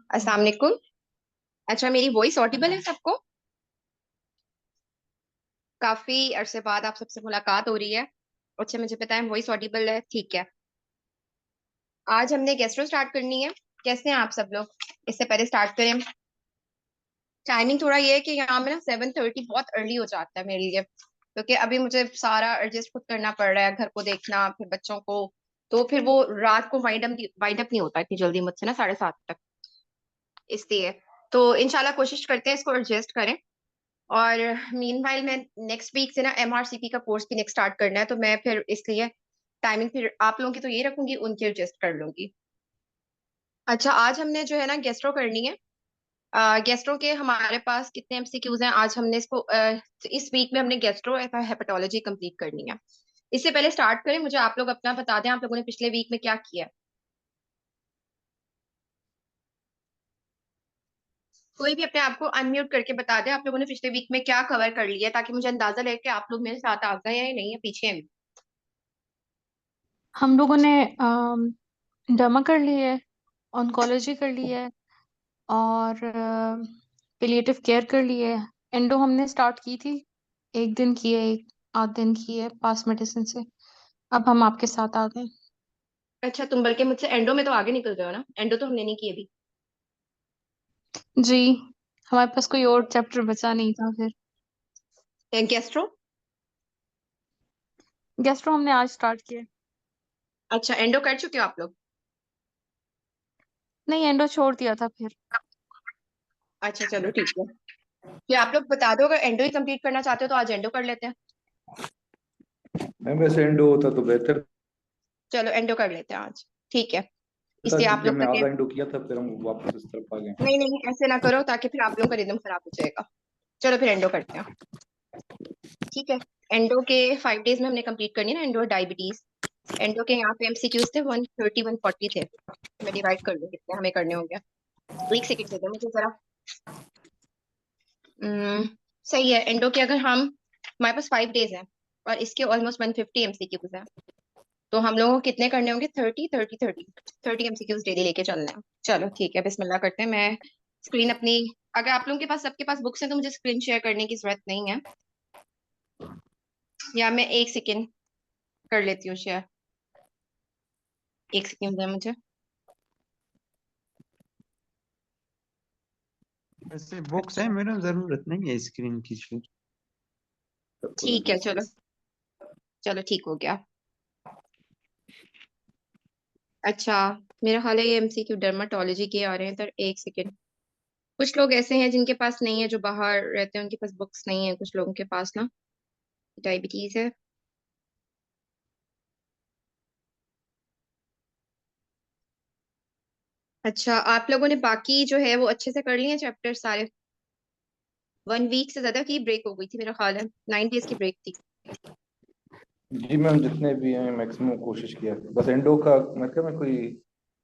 अस्सलाम वालेकुम। अच्छा, मेरी वॉइस ऑडिबल है सबको? काफी अरसे बाद आप सबसे मुलाकात हो रही है। अच्छा, मुझे पता है वॉइस ऑडिबल है, ठीक है। आज हमने गैस्ट्रो स्टार्ट करनी है। कैसे हैं आप सब लोग? इससे पहले स्टार्ट करें, टाइमिंग थोड़ा ये है कि यहाँ में ना 7:30 बहुत अर्ली हो जाता है मेरे लिए, क्योंकि अभी मुझे सारा एडजस्ट खुद करना पड़ रहा है, घर को देखना, फिर बच्चों को। तो फिर वो रात को वाइंड अप नहीं होता इतनी जल्दी मुझसे ना 7:30 तक, इसलिए। तो इंशाल्लाह कोशिश करते हैं इसको एडजस्ट करें। और मीनवाइल मैं नेक्स्ट वीक से ना MRCP का कोर्स भी नेक्स्ट स्टार्ट करना है, तो मैं फिर इसलिए टाइमिंग फिर आप लोगों की तो ये रखूंगी, उनकी एडजस्ट कर लूंगी। अच्छा, आज हमने जो है ना गेस्ट्रो करनी है। गेस्ट्रो के हमारे पास कितने MCQs हैं? आज हमने इसको इस वीक में हमने गेस्ट्रो हेपेटोलॉजी कंप्लीट करनी है। इससे पहले स्टार्ट करें, मुझे आप लोग अपना बता दें, आप लोगों ने पिछले वीक में क्या किया है। कोई भी अपने आप को अनम्यूट करके बता दे, आप लोगों ने पिछले वीक में क्या कवर कर लिया, ताकि मुझे अंदाजा लगे कि आप लोग मेरे साथ आ गए हैं या नहीं, है पीछे हैं। हम लोगों ने डर्मा कर ली है, ऑन्कोलॉजी कर ली है, और पेलिएटिव केयर कर ली है। एंडो हमने स्टार्ट की थी, एक दिन की है, एक आध दिन की है पास मेडिसिन से। अब हम आपके साथ आ गए। अच्छा, तुम बल्कि मुझसे एंडो में तो आगे निकल गए हो ना, एंडो तो हमने नहीं की अभी। जी, हमारे पास कोई और चैप्टर बचा नहीं था फिर। गैस्ट्रो? गैस्ट्रो हमने आज स्टार्ट किया। अच्छा, एंडो कर चुके हो आप लोग? नहीं, एंडो छोड़ दिया था फिर। अच्छा चलो ठीक है। फिर आप लोग बता दो, अगर एंडो ही कंप्लीट करना चाहते हो तो आज एंडो कर लेते हैं। मैम वैसे एंडो होता तो बेहतर चलो एंडो कर लेते हैं आज, ठीक है। था, इसलिए आप क्योंकि लोग हमने तक आधा एंडो किया था, फिर हम वापस इस तरफ आ गए। नहीं नहीं, ऐसे ना करो, ताकि फिर आप लोगों का रिदम खराब हो जाएगा। चलो फिर एंडो करते हैं, ठीक है। एंडो के 5 डेज में हमने कंप्लीट करनी है ना, एंडो डायबिटीज। एंडो के यहाँ पे MCQs थे 130 140 थे। मैं डिवाइड कर लूँ कितने हमें करने होंगे। एक सेकंड दे दो मुझे जरा। हम्म, सही है। एंडो के अगर हम, हमारे पास 5 डेज है और इसके ऑलमोस्ट 150 MCQs हैं, तो हम लोगों को कितने करने होंगे? 30 MCQs डेली लेके चलना है। चलो ठीक है, बिस्मिल्लाह करते हैं। मैं स्क्रीन अपनी, अगर आप लोगों के पास, सबके पास बुक्स हैं, तो मुझे स्क्रीन शेयर करने की जरूरत नहीं है, या मैं एक सेकेंड कर लेती हूँ शेयर। एक सेकेंड है मुझे। वैसे बुक्स है, अच्छा मेरा जरूरत नहीं है स्क्रीन की। ठीक है, चलो चलो ठीक हो गया। अच्छा, मेरा ख्याल है ये MCQ डर्माटोलॉजी के आ रहे हैं, तो एक सेकेंड। कुछ लोग ऐसे हैं जिनके पास नहीं है, जो बाहर रहते हैं, उनके पास बुक्स नहीं है, कुछ लोगों के पास ना डायबिटीज है। अच्छा, आप लोगों ने बाकी जो है वो अच्छे से कर लिए हैं चैप्टर सारे? 1 वीक से ज्यादा की ब्रेक हो गई थी, मेरा ख्याल है 9 डेज की ब्रेक थी। जी मैम, जितने भी हैं मैक्सिमम कोशिश किया, बस एंडो का मतलब मैं कोई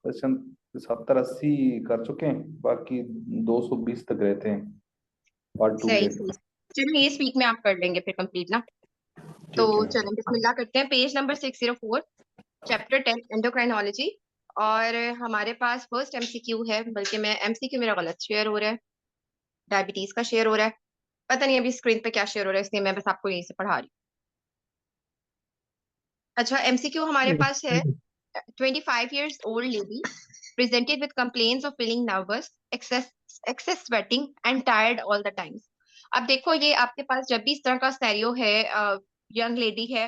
क्वेश्चन 70-80 कर चुके हैं, बाकी 220 तक रहते हैं पार्ट टू सही के। सही। चलो इस वीक में आप कर लेंगे फिर कंप्लीट ना। तो ठीक है। चलो बिस्मिल्लाह करते हैं। Page number 604, chapter 10 endocrinology. और हमारे पास फर्स्ट MCQ है, बल्कि मैं MCQ मेरा गलत शेयर हो रहा है, डायबिटीज का शेयर हो रहा है। पता नहीं अभी स्क्रीन पे क्या शेयर हो रहा है, इसलिए मैं बस आपको यहीं से पढ़ा रही हूँ। अच्छा, MCQ हमारे पास है। 25 years old lady presented with complaints of feeling nervous, excess sweating and tired all the time। अब देखो, ये आपके पास जब भी इस तरह का सिनेरियो है, यंग लेडी है,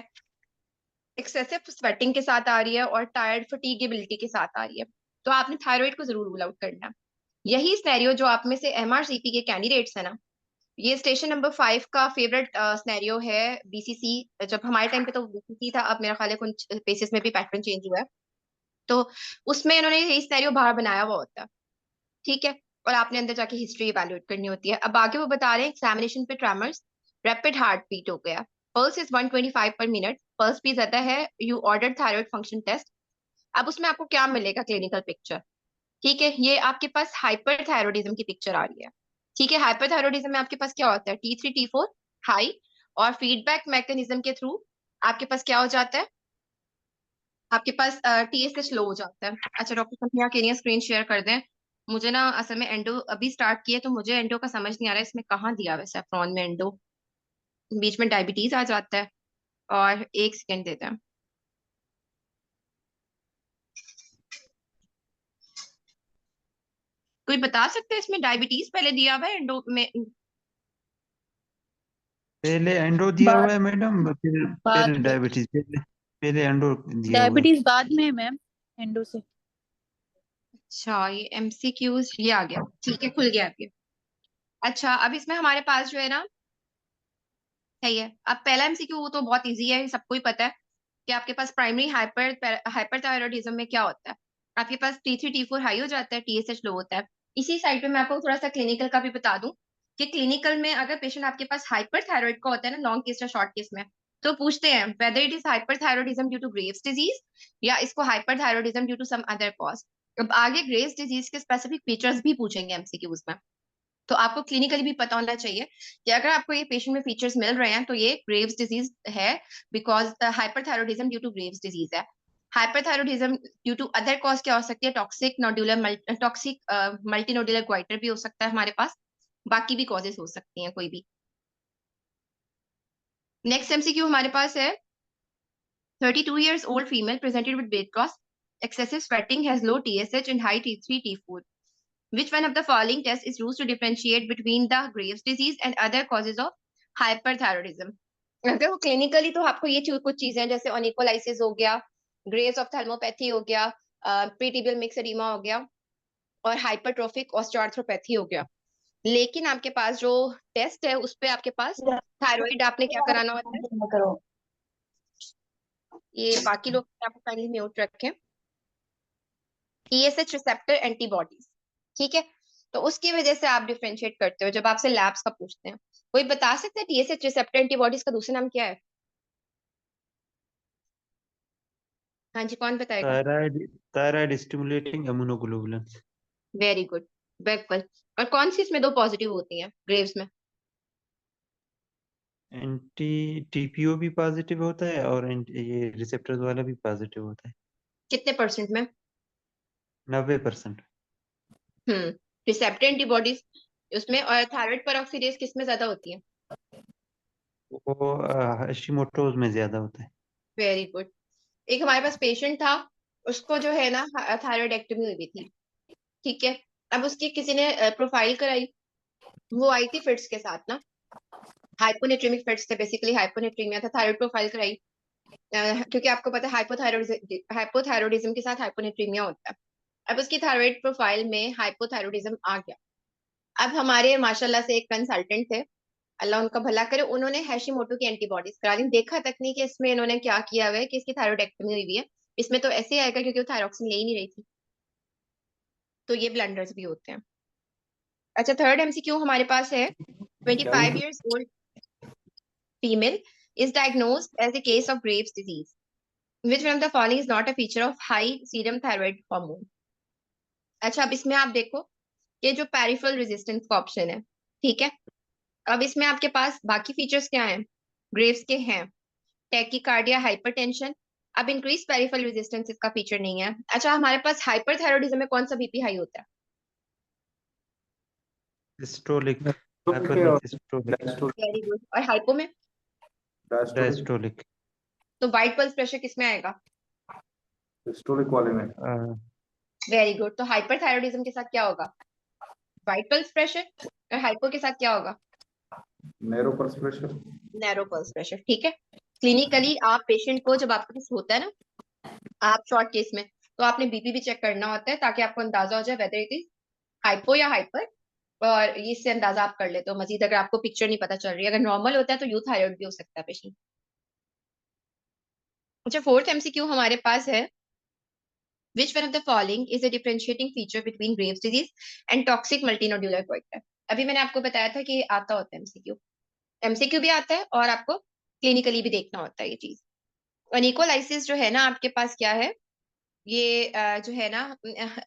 एक्सेसिव स्वेटिंग के साथ आ रही है और टायर्ड फटीगेबिलिटी के साथ आ रही है, तो आपने थायराइड को जरूर रूल आउट करना है। यही सिनेरियो जो आप में से MRCP के कैंडिडेट्स है ना, ये स्टेशन नंबर 5 का फेवरेट सिनेरियो है। BCC, जब हमारे टाइम पे तो BCC था, अब मेरा ख्याल है कुछ पेसेस में भी पैटर्न चेंज हुआ है। तो उसमें इन्होंने यही सिनेरियो बाहर बनाया हुआ होता है, ठीक है। और आपने अंदर जाके हिस्ट्री इवैल्यूएट करनी होती है। अब आगे वो बता रहे हैं एग्जामिनेशन पे ट्रेमर्स, रैपिड हार्ट बीट हो गया, पल्स इज 125 पर मिनट, पल्स भी ज्यादा है, you order thyroid function test. अब उसमें आपको क्या मिलेगा? क्लिनिकल पिक्चर, ठीक है। ये आपके पास हाइपरथायरॉयडिज्म की पिक्चर आ रही है, ठीक है। हाइपरथायरॉयडिज्म में आपके पास क्या होता है? T3 T4 हाई, और फीडबैक मैकेनिज्म के थ्रू आपके पास क्या हो जाता है? आपके पास TSH लो हो जाता है। अच्छा डॉक्टर संध्या, के लिए स्क्रीन शेयर कर दें। मुझे ना असल में एंडो अभी स्टार्ट किया, तो मुझे एंडो का समझ नहीं आ रहा है इसमें कहाँ दिया हुआ है सेफ्रॉन में एंडो। बीच में डायबिटीज आ जाता है। और एक सेकेंड देते हैं। कोई बता सकते हैं इसमें डायबिटीज पहले दिया हुआ है एंडो में? पहले एंडो दिया हुआ है मैडम, फिर बाद में डायबिटीज। पहले पहले एंडो दिया हुआ है। डायबिटीज बाद में है मैम, एंडो से। अच्छा, ये एमसीक्यूज ये आ गया, ठीक है, खुल गया आपके। अच्छा, अब इसमें हमारे पास जो है ना, सही है। अब पहला एमसीक्यू तो बहुत इजी है, सबको ही पता है कि आपके पास प्राइमरी हाइपरथायरॉयडिज्म में क्या होता है। आपके पास T3 T4 हाई हो जाता है, TSH लो होता है। इसी साइड पे मैं आपको थोड़ा सा क्लिनिकल का भी बता दूं कि क्लिनिकल में अगर पेशेंट आपके पास हाइपरथायरॉइड का होता है ना, लॉन्ग केस या शॉर्ट केस में, तो पूछते हैं whether it is hyperthyroidism due to Graves disease या इसको hyperthyroidism due to some other cause. अब आगे ग्रेव्स डिजीज के स्पेसिफिक फीचर्स भी पूछेंगे एमसीक्यूज में। तो आपको क्लिनिकली भी पता होना चाहिए कि अगर आपको ये पेशेंट में फीचर्स मिल रहे हैं तो ये ग्रेव्स डिजीज है, because hyperthyroidism due to Graves disease है। Hyperthyroidism due to other cause क्या हो सकती है? टॉक्सिक मल्टीनोडुलर ग्वाइटर भी हो सकता है हमारे पास। बाकी भी कॉजेस हो सकती हैं कोई भी। नेक्स्ट एमसीक्यू हमारे पास है 32 years old female presented with weight loss, excessive sweating, has low TSH and high T3 T4. Which one of the following tests is used to differentiate between the Graves' disease and other causes of hyperthyroidism? अगर वो clinically तो आपको ये कुछ चीजें जैसे ओनिकोलाइसिस हो गया, ग्रेव्स ऑप्थेल्मोपैथी हो गया, प्रीटिबियल मिक्स एडिमा हो गया और हाइपरट्रोफिक ऑस्टियोआर्थ्रोपैथी हो गया। लेकिन आपके पास जो टेस्ट है उस पे आपके पास थायराइड आपने क्या कराना होता है? ये बाकी लोग आपको काइंडली म्यूट रखें। TSH रिसेप्टर एंटीबॉडीज, ठीक है। तो उसकी वजह से आप डिफरेंशिएट करते हो जब आपसे लैब्स का पूछते हैं। कोई बता सकता है TSH रिसेप्टर एंटीबॉडीज का दूसरा नाम क्या है? हाँ जी, कौन बताएगा? Thyroid thyroid stimulating immunoglobulins. Very good, बिल्कुल। और कौन सी इसमें दो पॉजिटिव होती हैं ग्रेव्स में? एंटी टीपीओ भी पॉजिटिव होता है और ये रिसेप्टर्स वाला भी पॉजिटिव होता है। कितने परसेंट में? 90%। रिसेप्टर एंटीबॉडीज उसमें, और थायराइड पेरोक्सीडेज किस में ज्यादा होती है? वो हाशिमोटोज में ज्यादा होता है। Very good. एक हमारे पास पेशेंट था, उसको जो है ना थायराइडेक्टमी हुई हुई थी, ठीक है। अब उसकी किसी ने प्रोफाइल कराई, वो आई थी फिट्स के साथ ना, हाइपोनेट्रीमिक फिट्स थे, बेसिकली हाइपोनेट्रीमिया था। थायराइड प्रोफाइल कराई, क्योंकि आपको पता है हाइपोथायरॉयडिज्म के साथ हाइपोनेट्रीमिया होता है। अब उसकी थायराइड प्रोफाइल में हाइपोथायरॉयडिज्म आ गया। अब हमारे माशाल्लाह से एक कंसल्टेंट थे, अल्लाह उनका भला करे, उन्होंने हैशिमोटो की एंटीबॉडीज करा दी। देखा तक नहीं कि इसमें इन्होंने क्या किया हुआ है कि इसकी थायराइडेक्टमी हुई हुई है। इसमें तो ऐसे आएगा क्योंकि वो थायरॉक्सिन ले ही नहीं रही थी। तो ये ब्लंडर्स भी होते हैं। अच्छा, थर्ड एमसीक्यू हमारे पास है 25 years old female is diagnosed as a case of Graves' disease. Which one of the following is not a feature of high serum thyroid hormone? अच्छा, अब इसमें आप देखो ये जो पेरिफेरल रेजिस्टेंस का ऑप्शन है, ठीक है। अब इसमें आपके पास बाकी फीचर्स क्या हैं? ग्रेव्स के हैं, टैकीकार्डिया, हाइपरटेंशन। अब इंक्रीज पेरिफेरल रेजिस्टेंस इसका फीचर नहीं है। अच्छा, हमारे पास हाइपरथायरॉयडिज्म में कौन सा बीपी हाई होता है? सिस्टोलिक, और हाइपरमेट सिस्टोलिक, वेरी गुड। और हाइपो में? डायस्टोलिक। तो वाइट पल्स प्रेशर किसमें आएगा? हिस्टोरिक वाले में वेरी गुड। तो हाइपरथायरॉयडिज्म के साथ क्या होगा? White pulse pressure. और हाइपो के साथ क्या होगा? Narrow pulse pressure. Narrow pulse pressure, ठीक है। क्लिनिकली आप पेशेंट को जब आपके पास होता है ना, आप शॉर्ट केस में, तो आपने बीपी भी चेक करना होता है ताकि आपको अंदाजा हो जाए वेदर इट इज हाइपो या हाइपर। और इससे अंदाजा आप कर लेते हो मजीद, अगर आपको पिक्चर नहीं पता चल रही है। अगर नॉर्मल होता है तो यूथायरॉइड भी हो सकता है पेशेंट। अच्छा, फोर्थ एमसीक्यू हमारे पास है which one of the following is a differentiating feature between Graves' disease and toxic multinodular goiter? अभी मैंने आपको बताया था कि आता होता है एमसीक्यू, एमसीक्यू भी आता है और आपको क्लिनिकली भी देखना होता है ये चीज। अनिकोलाइसिस जो है ना आपके पास क्या है, ये जो है ना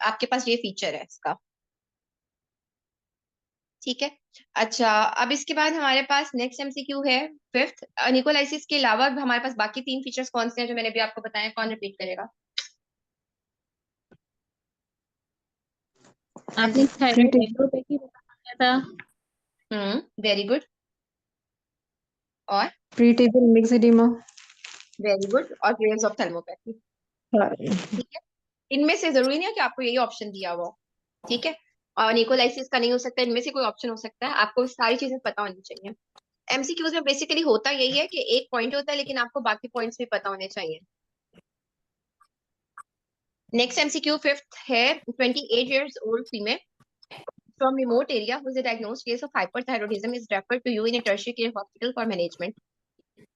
आपके पास ये फीचर है इसका, ठीक है। अच्छा, अब इसके बाद हमारे पास नेक्स्ट एमसीक्यू है फिफ्थ। अनिकोलाइसिस के अलावा हमारे पास बाकी तीन फीचर्स कौन से हैं जो मैंने भी आपको बताया? कौन रिपीट करेगा? आपने थायराइड प्री नेफ्रोपैथी बताया था। Very good. और प्रीटेबल मिक्स एडिमा। Very good. और ग्रेव्स ऑफ थैलेमोपैथी। ठीक है, इनमें से जरूरी नहीं है कि आपको यही ऑप्शन दिया हुआ हो, ठीक है। और निकोलाइसिस का नहीं हो सकता, इनमें से कोई ऑप्शन हो सकता है, आपको सारी चीजें पता होनी चाहिए। एमसीक्यूज में बेसिकली होता यही है कि एक पॉइंट होता है, लेकिन आपको बाकी पॉइंट्स भी पता होने चाहिए। नेक्स्ट एमसीक्यू फिफ्थ है। 28 years old female from remote area who is a diagnosed case of hyperthyroidism is referred to you in a tertiary care hospital for management.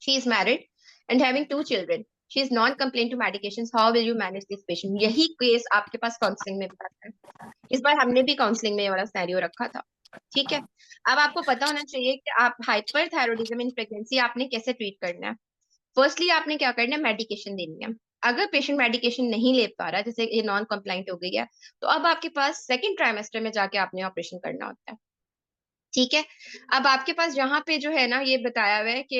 She is married and having 2 children. She is non-compliant to medications. How will you manage this patient? यही case आपके पास counselling में बताता है। इस बार हमने भी counselling में ये वाला सिनेरियो रखा था, ठीक है। अब आपको पता होना चाहिए कि आप हाइपरथायरॉयडिज्म इन प्रेगनेंसी आपने कैसे ट्रीट करना है। फर्स्टली आपने क्या करना है, मेडिकेशन देनी है। अगर पेशेंट मेडिकेशन नहीं ले पा रहा, जैसे ये नॉन कंप्लाइंट हो गई है, तो अब आपके पास सेकंड ट्राइमेस्टर में जाके आपने ऑपरेशन करना होता है, ठीक है। अब आपके पास जहाँ पे जो है ना ये बताया हुआ है कि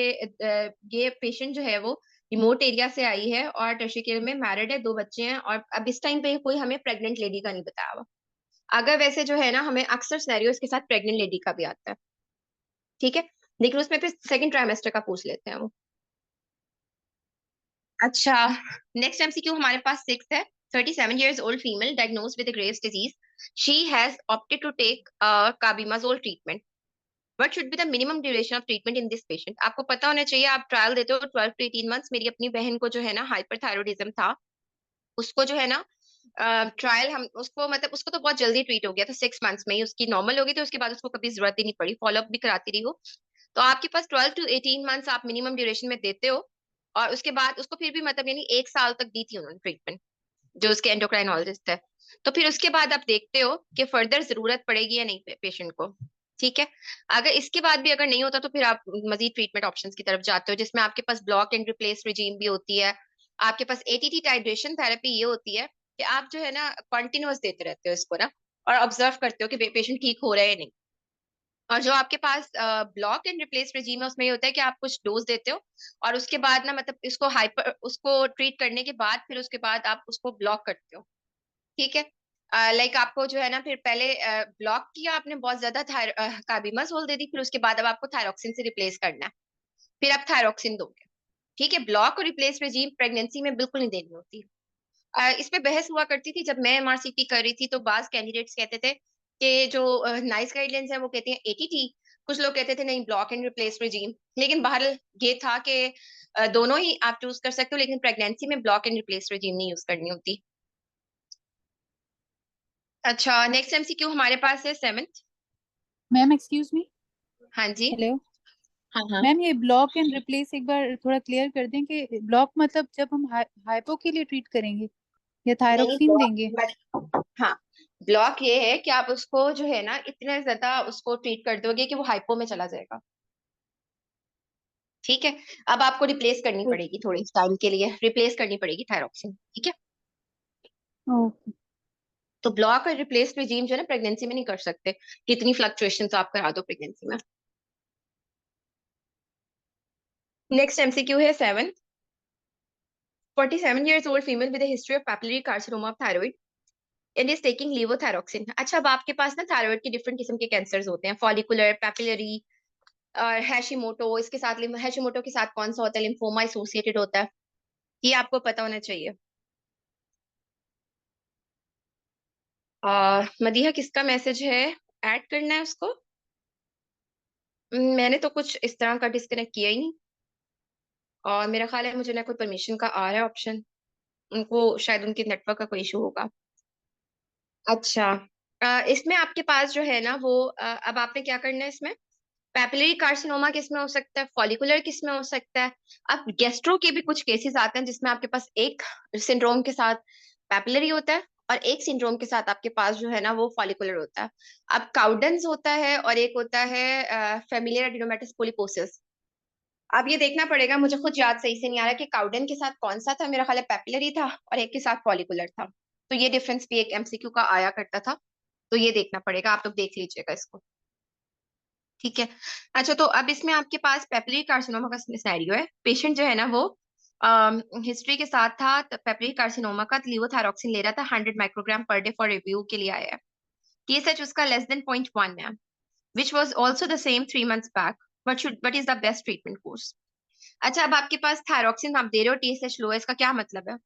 ये पेशेंट जो है वो रिमोट एरिया से आई है और टर्शियरी केयर में मैरिड है, 2 बच्चे हैं, और अब इस टाइम पे कोई हमें प्रेग्नेंट लेडी का नहीं बताया हुआ। अगर वैसे जो है ना हमें अक्सर सिनेरियोस के साथ प्रेग्नेंट लेडी का भी आता है, ठीक है, लेकिन उसमें फिर सेकंड ट्राइमेस्टर का पूछ लेते हैं वो। अच्छा, नेक्स्ट एमसीक्यू हमारे पास 6 है। 37 years old female diagnosed with a Graves' disease. She has opted to take carbimazole treatment. What should be the minimum duration of treatment in this patient? आपको पता होना चाहिए, आप ट्रायल देते हो 12 to 18 months। मेरी अपनी बहन को जो है ना हाइपरथायरॉयडिज्म था, उसको जो है ना ट्रायल हम उसको मतलब उसको तो बहुत जल्दी ट्रीट हो गया था, 6 months में ही उसकी नॉर्मल हो गई थी। उसके बाद उसको कभी जरूरत ही नहीं पड़ी, फॉलोअप भी कराती रही हो। तो आपके पास 12 to 18 months आप मिनिमम ड्यूरेशन में देते हो, और उसके बाद उसको फिर भी मतलब यानी 1 साल तक दी थी उन्होंने ट्रीटमेंट, जो उसके एंडोक्राइनोलॉजिस्ट है। तो फिर उसके बाद आप देखते हो कि फर्दर जरूरत पड़ेगी या नहीं पेशेंट को, ठीक है। अगर इसके बाद भी अगर नहीं होता तो फिर आप मजीद ट्रीटमेंट ऑप्शंस की तरफ जाते हो, जिसमें आपके पास ब्लॉक एंड रिप्लेस रिजीम भी होती है। आपके पास एटीटी टाइड्रेशन थेरेपी ये होती है कि आप जो है ना कंटिन्यूअस देते रहते हो इसको ना, और ऑब्जर्व करते हो कि पेशेंट ठीक हो रहे हैं नहीं। और जो आपके पास ब्लॉक एंड रिप्लेस रेजीम है, उसमें ये होता है कि आप कुछ डोज देते हो, और उसके बाद ना मतलब इसको उसको ट्रीट करने के बाद फिर उसके बाद आप उसको ब्लॉक करते हो, ठीक है। लाइक आपको जो है ना फिर पहले ब्लॉक किया आपने, बहुत ज्यादा कार्बिमाजोल दे दी, फिर उसके बाद अब आपको थायरोक्सिन से रिप्लेस करना है, फिर आप थायरोक्सिन दोगे, ठीक है। ब्लॉक और रिप्लेस रेजीम प्रेगनेंसी में बिल्कुल नहीं देनी होती। इस पे बहस हुआ करती थी जब मैं एमआरसीपी कर रही थी, तो बाज कैंडिडेट्स कहते थे कि जो नाइस गाइडलाइंस है वो कहती है एटीटी, कुछ लोग कहते थे नहीं ब्लॉक एंड रिप्लेस रेजीम। लेकिन बहरहाल ये था कि दोनों ही आप चूज कर सकते हो, लेकिन प्रेगनेंसी में ब्लॉक एंड रिप्लेस रेजीम नहीं यूज करनी होती। अच्छा, नेक्स्ट एमसीक्यू हमारे पास है 7th। Ma'am excuse me. हाँ जी। हेलो हाँ हाँ। मैम, ये ब्लॉक एंड रिप्लेस एक बार थोड़ा क्लियर कर दें कि ब्लॉक मतलब जब हम हाइपो के लिए ट्रीट करेंगे या नहीं थायरोक्सिन देंगे? ब्लॉक, हाँ, ब्लॉक ये है कि आप उसको जो है ना इतना ज्यादा उसको ट्रीट कर दोगे कि वो हाइपो में चला जाएगा, ठीक है। अब आपको रिप्लेस करनी पड़ेगी, थोड़ी टाइम के लिए रिप्लेस करनी पड़ेगी थायरोक्सिन, ठीक है। ओके। तो ब्लॉक और रिप्लेस रिजीम जो है ना प्रेगनेंसी में नहीं कर सकते, कितनी फ्लक्चुएशंस आप करा दो प्रेगनेंसी में। नेक्स्ट एमसीक्यू है 7th। 47 years old female with a history of papillary carcinoma of thyroid and is taking levothyroxine। अच्छा, अब आपके पास ना थायराइड के डिफरेंट किस्म के कैंसर्स होते हैं, फॉलिकुलर, पैपिलरी और हैशिमोटो। इसके साथ हैशिमोटो के साथ कौन सा होता है, लिम्फोमा एसोसिएटेड होता है, ये आपको पता होना चाहिए। मदीहा किसका मैसेज है, ऐड करना है उसको? मैंने तो कुछ इस तरह का डिस्कनेक्ट किया ही नहीं, और मेरा ख्याल है मुझे ना कोई परमिशन का आ रहा है ऑप्शन, उनको शायद उनके नेटवर्क का कोई इशू होगा। अच्छा, इसमें आपके पास जो है ना वो अब आपने क्या करना है इसमें, पैपिलरी कार्सिनोमा किस में हो सकता है, फॉलिकुलर किस में हो सकता है। अब गैस्ट्रो के भी कुछ केसेस आते हैं जिसमें आपके पास एक सिंड्रोम के साथ पैपिलरी होता है और एक सिंड्रोम के साथ आपके पास जो है ना वो फॉलिकुलर होता है। अब काउडेंस होता है और एक होता है फेमिलियर एडिनोमेटस पोलिपोसिस। अब ये देखना पड़ेगा, मुझे खुद याद सही से नहीं आ रहा कि काउडेन के साथ कौन सा था, मेरा ख्याल है पैपिलरी था और एक के साथ फॉलिकुलर था। तो ये डिफरेंस भी एक एमसीक्यू का आया करता था, तो ये देखना पड़ेगा, आप लोग देख लीजिएगा इसको, ठीक है। अच्छा, तो अब इसमें आपके पास पेपिलरी कार्सिनोमा का सिनेरियो है। पेशेंट जो है ना वो हिस्ट्री के साथ था पेपिलरी कार्सिनोमा का, लीवोथायरोक्सिन ले रहा था, 100 microgram per day for review के लिए आया है। TSH उसका less than 0.1 है, which was also the same 3 months back. What is the best treatment course? अच्छा, अब आपके पास थायरोक्सिन आप दे रहे हो, TSH लो है, इसका क्या मतलब है?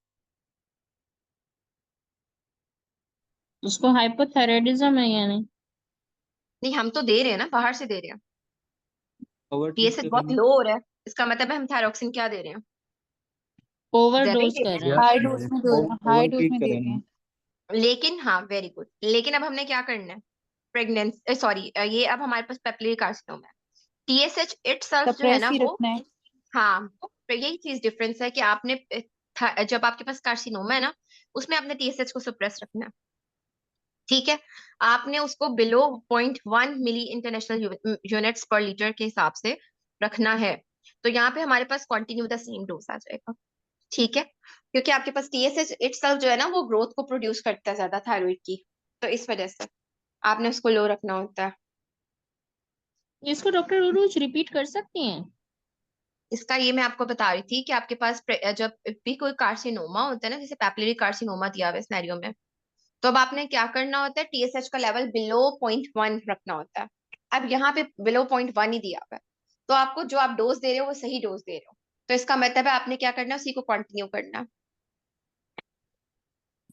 उसको हाइपोथायराइडिज्म है या नहीं? नहीं, हम तो दे रहे हैं ना, बाहर से दे रहे हैं। ओवर ट्रीट TSH कर बहुत रहे लो हो रहा है, इसका मतलब है हम थायरोक्सिन क्या दे रहे हैं? ओवरडोज ज्यादा ही कर दे रहे हैं। हैं। हाई डोज में दो, हाई ओवर डोज ट्रीट में कर दे रहे रहे हैं। हैं। लेकिन हाँ, वेरी गुड। लेकिन अब हमने क्या करना है? प्रेगनेंसी, सॉरी, ये अब हमारे पास पेपिलरी कार्सिनोमा है। TSH इटसेल्फ जो है सप्रेस ना ही वो, रखना है। हाँ, तो यही चीज डिफरेंस है कि आपने जब आपके पास कार्सिनोमा है ना, उसमें आपने TSH को सप्रेस रखना है। ठीक है, आपने उसको बिलो 0.1 मिली इंटरनेशनल यूनिट्स पर लीटर के हिसाब से रखना है। तो यहाँ पे हमारे पास कंटिन्यू द सेम डोज आ जाएगा। ठीक है, क्योंकि आपके पास TSH इटसेल्फ जो है ना वो ग्रोथ को प्रोड्यूस करता है ज्यादा थायराइड की, तो इस वजह से आपने उसको लो रखना होता है। इसको डॉक्टर रोज रिपीट कर सकती हैं? इसका ये मैं आपको बता रही थी कि आपके पास जब भी कोई कार्सिनोमा होता है ना, जैसे पैपिलरी कार्सिनोमा दिया हुआ है सिनेरियो में, तो अब आपने क्या करना होता है, TSH का लेवल बिलो 0.1 रखना होता है। अब यहाँ पे बिलो 0.1 ही दिया हुआ है, तो आपको जो आप डोज दे रहे हो वो सही डोज दे रहे हो, तो इसका मतलब है आपने क्या करना है, उसी को कंटिन्यू करना है।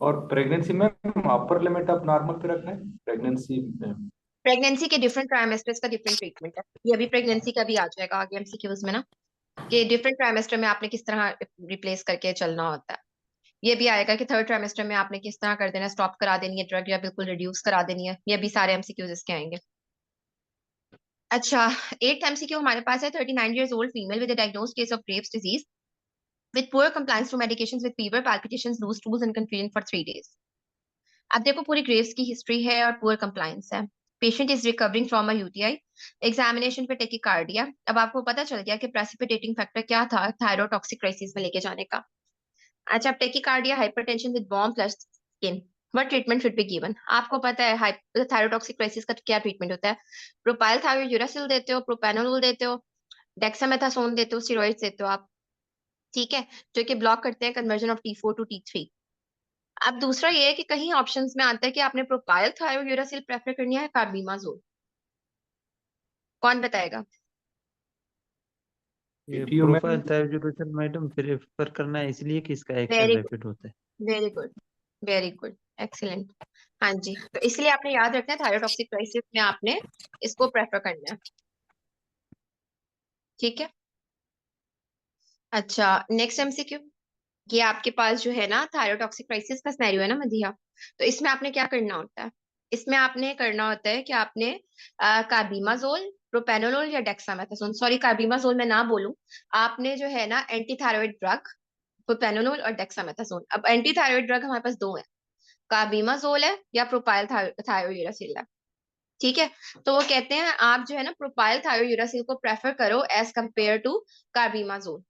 और प्रेगनेंसी में अपर लिमिट आप नॉर्मल पे रखना है प्रेगनेंसी में? प्रेगनेंसी के डिफरेंट ट्राइमेस्टर्स का डिफरेंट ट्रीटमेंट है, ये अभी प्रेगनेंसी का भी आ जाएगा आगे MCQs में ना, कि डिफरेंट ट्राइमेस्टर में आपने किस तरह रिप्लेस करके चलना होता है। ये भी आएगा कि थर्ड ट्राइमेस्टर में आपने किस तरह कर देना है, स्टॉप करा देनी है ड्रग या बिल्कुल रिड्यूस करा देनी है, ये भी सारे MCQs इसके आएंगे। अच्छा, 8th MCQ हमारे पास है, 39 years old female with a diagnosed case of Graves' disease with poor compliance to medications with fever, palpitations, loose stools and confusion for 3 days. अब देखो, पूरी ग्रेव्स की हिस्ट्री है और पुअर कंप्लायंस है। Patient is recovering from a UTI, examination पे tachycardia. अब आपको पता चल गया कि प्रेसिपिटेटिंग फैक्टर क्या था थायरोटॉक्सिक क्राइसिस में लेके जाने का। अच्छा, अब tachycardia, hypertension with bomb plus skin, what treatment should be given? आपको पता है थायरोटॉक्सिक क्राइसिस का क्या ट्रीटमेंट होता है? प्रोपाइल थायोयूरासिल देते हो, प्रोपेनोलोल देते हो, डेक्सामेथासोन देते हो, स्टेरॉइड्स देते हो आप। ठीक है, जो कि ब्लॉक करते हैं conversion of T4 to T3। अब दूसरा ये है कि कहीं ऑप्शंस में आता है कि आपने प्रोपाइल थायोयूरासिल प्रेफर करनी है कार्बिमाजोल, कौन बताएगा? ये PTO में प्रोफाइल थायरोइड मैडम प्रेफर करना है इसलिए कि इसका एक्शन वेरी गुड, रैपिड होता है। Very good, very good, excellent. हाँ जी, तो इसलिए आपने याद रखना है थायरोटॉक्सिक क्राइसिस में आपने इसको प्रेफर करना है। ठीक है, अच्छा, नेक्स्ट MCQ। ये आपके पास जो है ना थायरोटॉक्सिक क्राइसिस का सिनेरियो है ना मधिया, तो इसमें आपने क्या करना होता है? इसमें आपने करना होता है कि आपने कार्बिमाजोल, प्रोपेनोलोल या डेक्सामेथासोन, सॉरी कार्बिमाजोल मैं ना बोलूं, आपने जो है ना एंटी थायराइड ड्रग प्रोपेनोलोल और डेक्सामेथासोन। अब एंटी थायराइड ड्रग हमारे पास दो है, कार्बिमाजोल है या प्रोपाइल थायोयूरासिल है। ठीक है, तो वो कहते हैं आप जो है ना प्रोपाइल थायोयूरासिल को प्रेफर करो एज कंपेयर टू कार्बिमाजोल।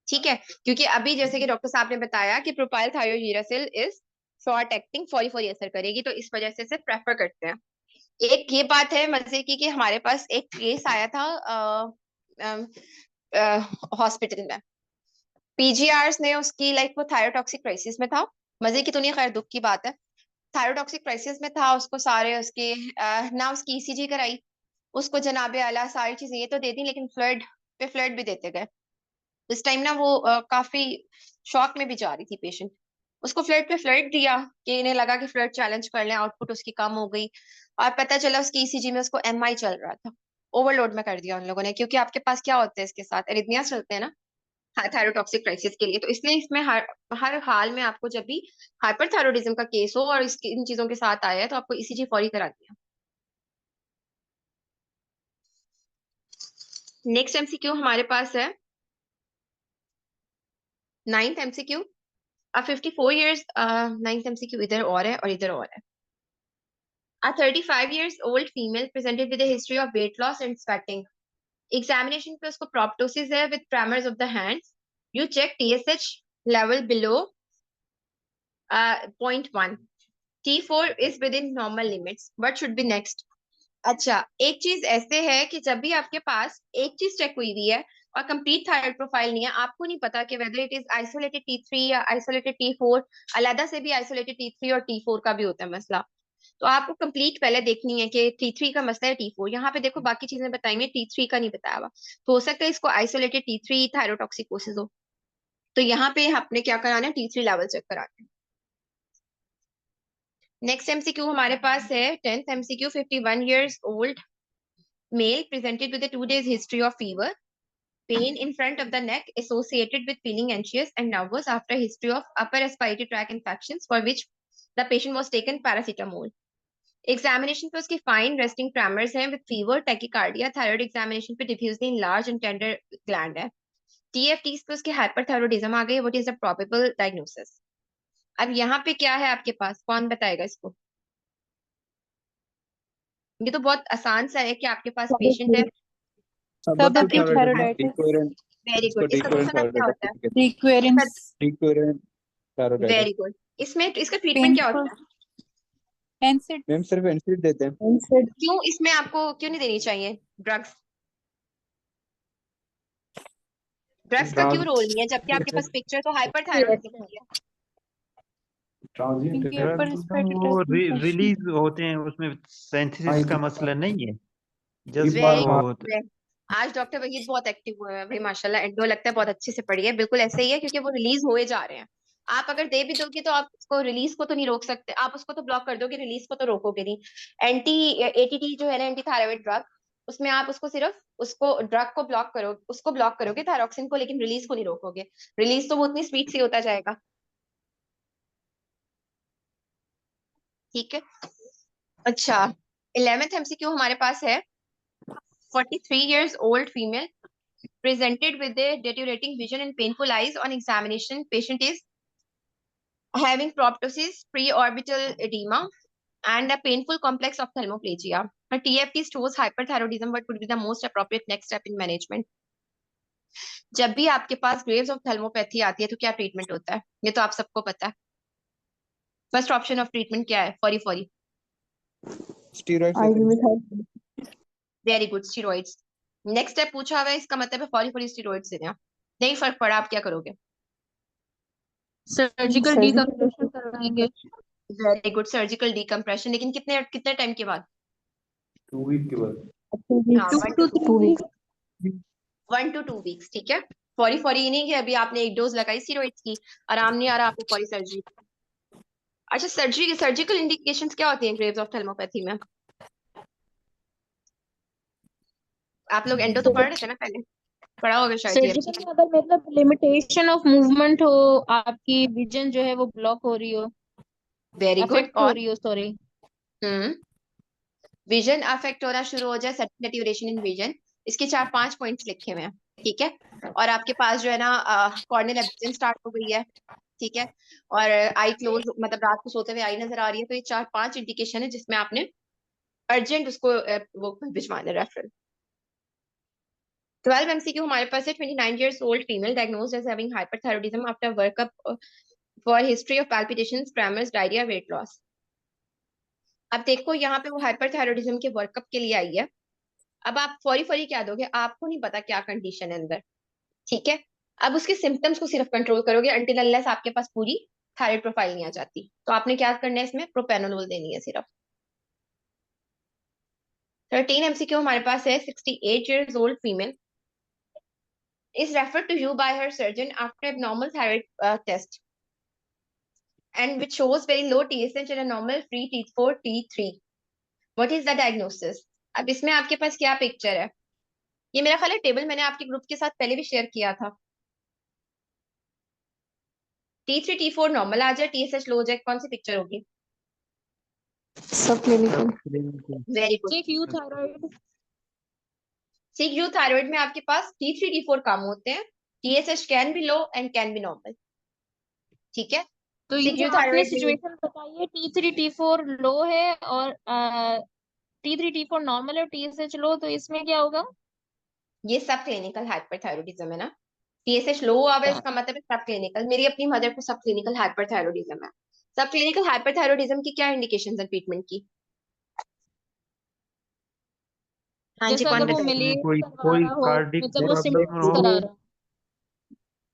ठीक है, क्योंकि अभी जैसे कि डॉक्टर साहब ने बताया कि प्रोपाइल थायोयूरासिल इज शॉर्ट एक्टिंग, फौरी फौरी असर करेगी, तो इस वजह से प्रेफर करते हैं। एक ये बात है मजे की कि हमारे पास एक केस आया था हॉस्पिटल में, PGRs ने उसकी लाइक वो थायरोटॉक्सिक क्राइसिस में था। मजे की तो नहीं, खैर दुख की बात है। थायरोटॉक्सिक क्राइसिस में था, उसको सारे उसके ना उसकी ECG कराई, उसको जनाबे आला सारी चीजें ये तो दे दी, लेकिन फ्लड पे फ्लड भी देते गए। इस टाइम ना वो काफी शॉक में भी जा रही थी पेशेंट। उसको फ्लड पे फ्लड दिया कि इन्हें लगा कि फ्लड चैलेंज कर लें, आउटपुट उसकी कम हो गई, और पता चला उसकी ECG में उसको MI चल रहा था। ओवरलोड में कर दिया उन लोगों ने, क्योंकि आपके पास क्या होता है इसके साथ एरिथमिया चलते हैं ना थायरोटॉक्सिक क्राइसिस के लिए, तो इसलिए इसमें हर हाल में आपको जब भी हाइपरथायरॉयडिज्म का केस हो और इन चीजों के साथ आया है तो आपको ECG फौरी करानी है। नेक्स्ट MCQ हमारे पास है 9th MCQ। अब 54 years 9th MCQ इधर और है और इधर और है। A 35 years old female presented with a history of weight loss and sweating. Examination पे उसको proptosis है with tremors of the hands. You check TSH level below 0.1. T4 is within normal limits. What should be next? अच्छा, एक चीज ऐसे है कि जब भी आपके पास एक चीज चेक हुई हुई है और कंप्लीट थायराइड प्रोफाइल नहीं है, आपको नहीं पता कि weather it is isolated T3 या आइसोलेटेड T4, अलग से भी आइसोलेटेड T3 और T4 का भी होता है मसला, तो आपको कंप्लीट पहले देखनी है कि T3 का मसला है T4। यहाँ पे देखो बाकी चीजें बताई हुई T3 का नहीं बताया हुआ, तो हो सकता है इसको आइसोलेटेड T3 थायरोटॉक्सिकोसिस हो। तो यहाँ पे आपने क्या कराना है, T3 लेवल चेक कराना है। नेक्स्ट एमसीक्यू हमारे पास है 10th MCQ. 51 years old male presented with a 2 days history of fever, pain in front of the neck associated with feeling anxious and nervous after a history of upper respiratory tract infections for which the patient was taken paracetamol. Examination पे उसकी fine resting tremors हैं with fever, tachycardia. Thyroid examination पे diffusely enlarge and tender gland है। TFTs पे उसकी hyperthyroidism आ गई। What is the probable diagnosis? अब यहाँ पे क्या है आपके पास, कौन बताएगा इसको? ये तो बहुत आसान सा है कि आपके पास पेशेंट है। सबअक्यूट थायराइडाइटिस, वेरी गुड। इसका दूसरा नाम क्या होता है? रिक्वेरेंस, वेरी गुड। इसमें इसका ट्रीटमेंट क्या पेनफुल, होता है? एनसिड, मैम सिर्फ एनसीड देते हैं। क्यों इसमें आपको क्यों नहीं देनी चाहिए ड्रग्स? ड्रग्स का क्यों रोल नहीं है जबकि आपके पास पिक्चर तो हाइपरथायरॉयडिज्म की है? ट्रांजिएंट क्योंकि अपर ड्रग्स रेस्पिरेटरी वो ट्रैक्ट इन्फेक्शन। रिलीज होते हैं, उसमें सिंथेसिस का मसला नहीं है, एक जस्ट बार वेरी वो गुड। आज डॉक्टर वहीद बहुत एक्टिव हुए हैं भाई, माशाल्लाह। एंडो लगता है बहुत अच्छे से पढ़ी है। बिल्कुल ऐसे ही है क्योंकि वो रिलीज हुए जा रहे हैं। आप अगर दे भी दोगे तो आप उसको रिलीज को तो नहीं रोक सकते, आप उसको तो ब्लॉक कर दोगे, रिलीज को तो रोकोगे नहीं। एंटी एटीटी जो है ना, एंटी थायराइड ड्रग, उसमें आप उसको सिर्फ उसको ड्रग को ब्लॉक करो, उसको ब्लॉक करोगे थायरोक्सिन को, लेकिन रिलीज को नहीं रोकोगे। रिलीज तो वो उतनी स्पीड से होता जाएगा। ठीक है। अच्छा, 11th एमसीक्यू हमारे पास है। 43 years old female presented with a deteriorating vision and painful eyes. On examination, patient is having proptosis, preorbital edema, and a painful complex ophthalmoplegia. Her TFT shows hyperthyroidism. What would be the most appropriate next step in management? जब भी आपके पास Graves of थैल्मोपैथी आती है तो क्या treatment होता है, ये तो आप सबको पता है। फर्स्ट ऑप्शन ऑफ ट्रीटमेंट क्या है? Fori fori. स्टेरॉइड्स देते हैं। Very good, steroids. Next step पूछा हुआ है, इसका मतलब है फॉरी फॉरी स्टीरॉइड्स देना। नहीं फर्क पड़ा, आप क्या करोगे? सर्जिकल डीकम्प्रेशन करवाएंगे। Very good, surgical decompression. लेकिन कितने कितने टाइम के बाद? 2 वीक के बाद। हाँ, 2 to 3 weeks। 1 to 2 weeks। ठीक है। फॉरी फॉरी नहीं कि अभी आपने एक डोज लगाई स्टीरॉइड्स की, आराम नहीं आ रहा आपको, फॉरी सर्जरी। अच्छा, सर्जरी सर्जिकल इंडिकेशंस क्या होती हैं ग्रेव्स ऑफ थैल्मोपैथी में? आप लोग एंडो तो पढ़ रहे थे ना पहले, पढ़ा होगा शायद ये। सर्जिकल में अगर मतलब लिमिटेशन ऑफ मूवमेंट हो, आपकी विजन जो है वो ब्लॉक हो रही हो, वेरी गुड। अफेक्ट हो और रही हो, सॉरी। विजन अफेक्ट होना शुरू हो जाए, सडन डिटेरियोरेशन इन विजन, इसके 4-5 पॉइंट्स लिखे हुए हैं। ठीक है। और आपके पास जो है ना कॉर्नियल एब्सेंस स्टार्ट हो गई है। ठीक है। और आई क्लोज, मतलब रात को सोते हुए आई नजर आ रही है। तो ये 4-5 इंडिकेशन है जिसमें आपने अर्जेंट उसको वो भिजवाना रेफरल। 12 MCQ हमारे पास है। 29 years old female diagnosed as having hyperthyroidism after workup for history of palpitations, tremors, diarrhea, weight loss. अब देखो यहाँ पे वो हाइपरथायरॉयडिज्म के वर्कअप के लिए आई है। अब आप फौरी फौरी क्या दोगे, आपको नहीं पता क्या कंडीशन है अंदर। ठीक है। अब उसके सिम्टम्स को सिर्फ कंट्रोल करोगे अनटिल अनलेस आपके पास पूरी थायराइड प्रोफाइल नहीं आ जाती। तो आपने क्या करना है, इसमें प्रोपेनोलोल देनी है सिर्फ। 13 MCQ हमारे पास है। 68 years old female is referred to you by her surgeon after abnormal thyroid test and which shows very low TSH and a normal free T4 T3. What is the diagnosis? अब इसमें आपके पास क्या picture है? ये मेरा ख्याल है table मैंने आपके ग्रुप के साथ पहले भी शेयर किया था। T3 T4 नॉर्मल आ जाए, TSH लो हो जाए, कौन सी पिक्चर होगी? सब clinical. Very good. Sick you thyroid. Sick you thyroid में आपके पास T3 T4 कम होते हैं, TSH can be low and can be normal. ठीक है। तो ये सिक जो यू आपने थायराइड सिचुएशन बताई है, T3 T4 लो है और T3 T4 नॉर्मल है और TSH लो, तो इसमें क्या होगा? ये सब क्लिनिकल हाइपरथायरॉयडिज्म है ना। TSH लो आवे इसका मतलब है सब क्लिनिकल। मेरी अपनी मदर को सब क्लिनिकल हाइपरथायरॉयडिज्म है। सब क्लिनिकल हाइपरथायरॉयडिज्म की क्या इंडिकेशंस है ट्रीटमेंट की? हाँ जी, जैसे कौन अगर वो बताएगा? मिलेज कोई करवा कोई रहा हो, कार्डिक मतलब वो प्रॉब्लम सिम्टम्स हो, करा रहा हो।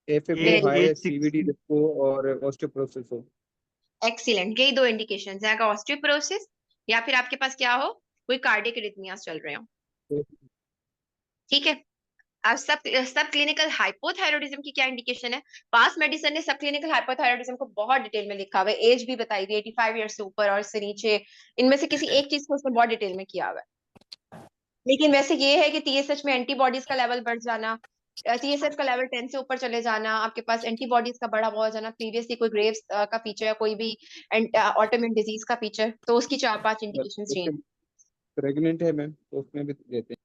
FFO very high, as CVD disco और ऑस्टियोपोरोसिस हो। एक्सीलेंट। यही दो इंडिकेशंस हैं, अगर ऑस्टियोपोरोसिस या फिर आपके पास क्या हो, कोई कार्डियक इरिथमियास चल रहे हो। ठीक है। अब सब क्लिनिकल हाइपोथायरॉयडिज्म की क्या इंडिकेशन है। पास मेडिसिन ने सब क्लिनिकल हाइपोथायरॉयडिज्म को बहुत डिटेल में लिखा हुआ है, एज भी बताई हुई है 85 ईयर्स से ऊपर और से नीचे, इनमें से किसी एक चीज को उसने बहुत डिटेल में किया हुआ है। लेकिन वैसे ये है कि टीएसएच में एंटीबॉडीज का लेवल बढ़ जाना, टीएसएच का लेवल 10 से ऊपर चले जाना, आपके पास एंटीबॉडीज का बढ़ा हुआ जाना, प्रीवियसली कोई ग्रेव्स का फीचर या कोई भी ऑटोइम्यून डिजीज का फीचर, तो उसकी 4-5 इंडिकेशन चाहिए। प्रेग्नेंट है मैम, तो उसमें भी देते हैं।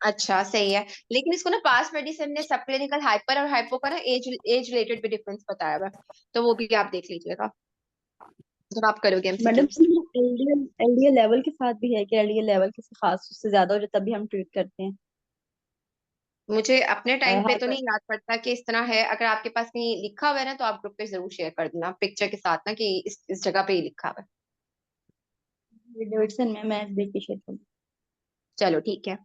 अच्छा सही है। लेकिन इसको ना पास मेडिसिन ने सब क्लिनिकल हाइपर और हाइपो का ना एज एज रिलेटेड भी डिफरेंस बताया हुआ है, तो वो भी आप देख लीजिएगा जब आप करोगे madam MCQs. LDL LDL level के साथ भी है कि एलडीएल लेवल किसी खास उससे ज्यादा हो जो तभी हम ट्रीट करते हैं। मुझे अपने टाइम पे तो हाइपर नहीं याद पड़ता कि इस तरह है, अगर आपके पास कहीं लिखा हुआ है ना तो आप ग्रुप पे जरूर शेयर कर देना पिक्चर के साथ ना कि इस जगह पे ही लिखा हुआ है। डेविडसन में मैं देख के शेयर करूँ। चलो ठीक है।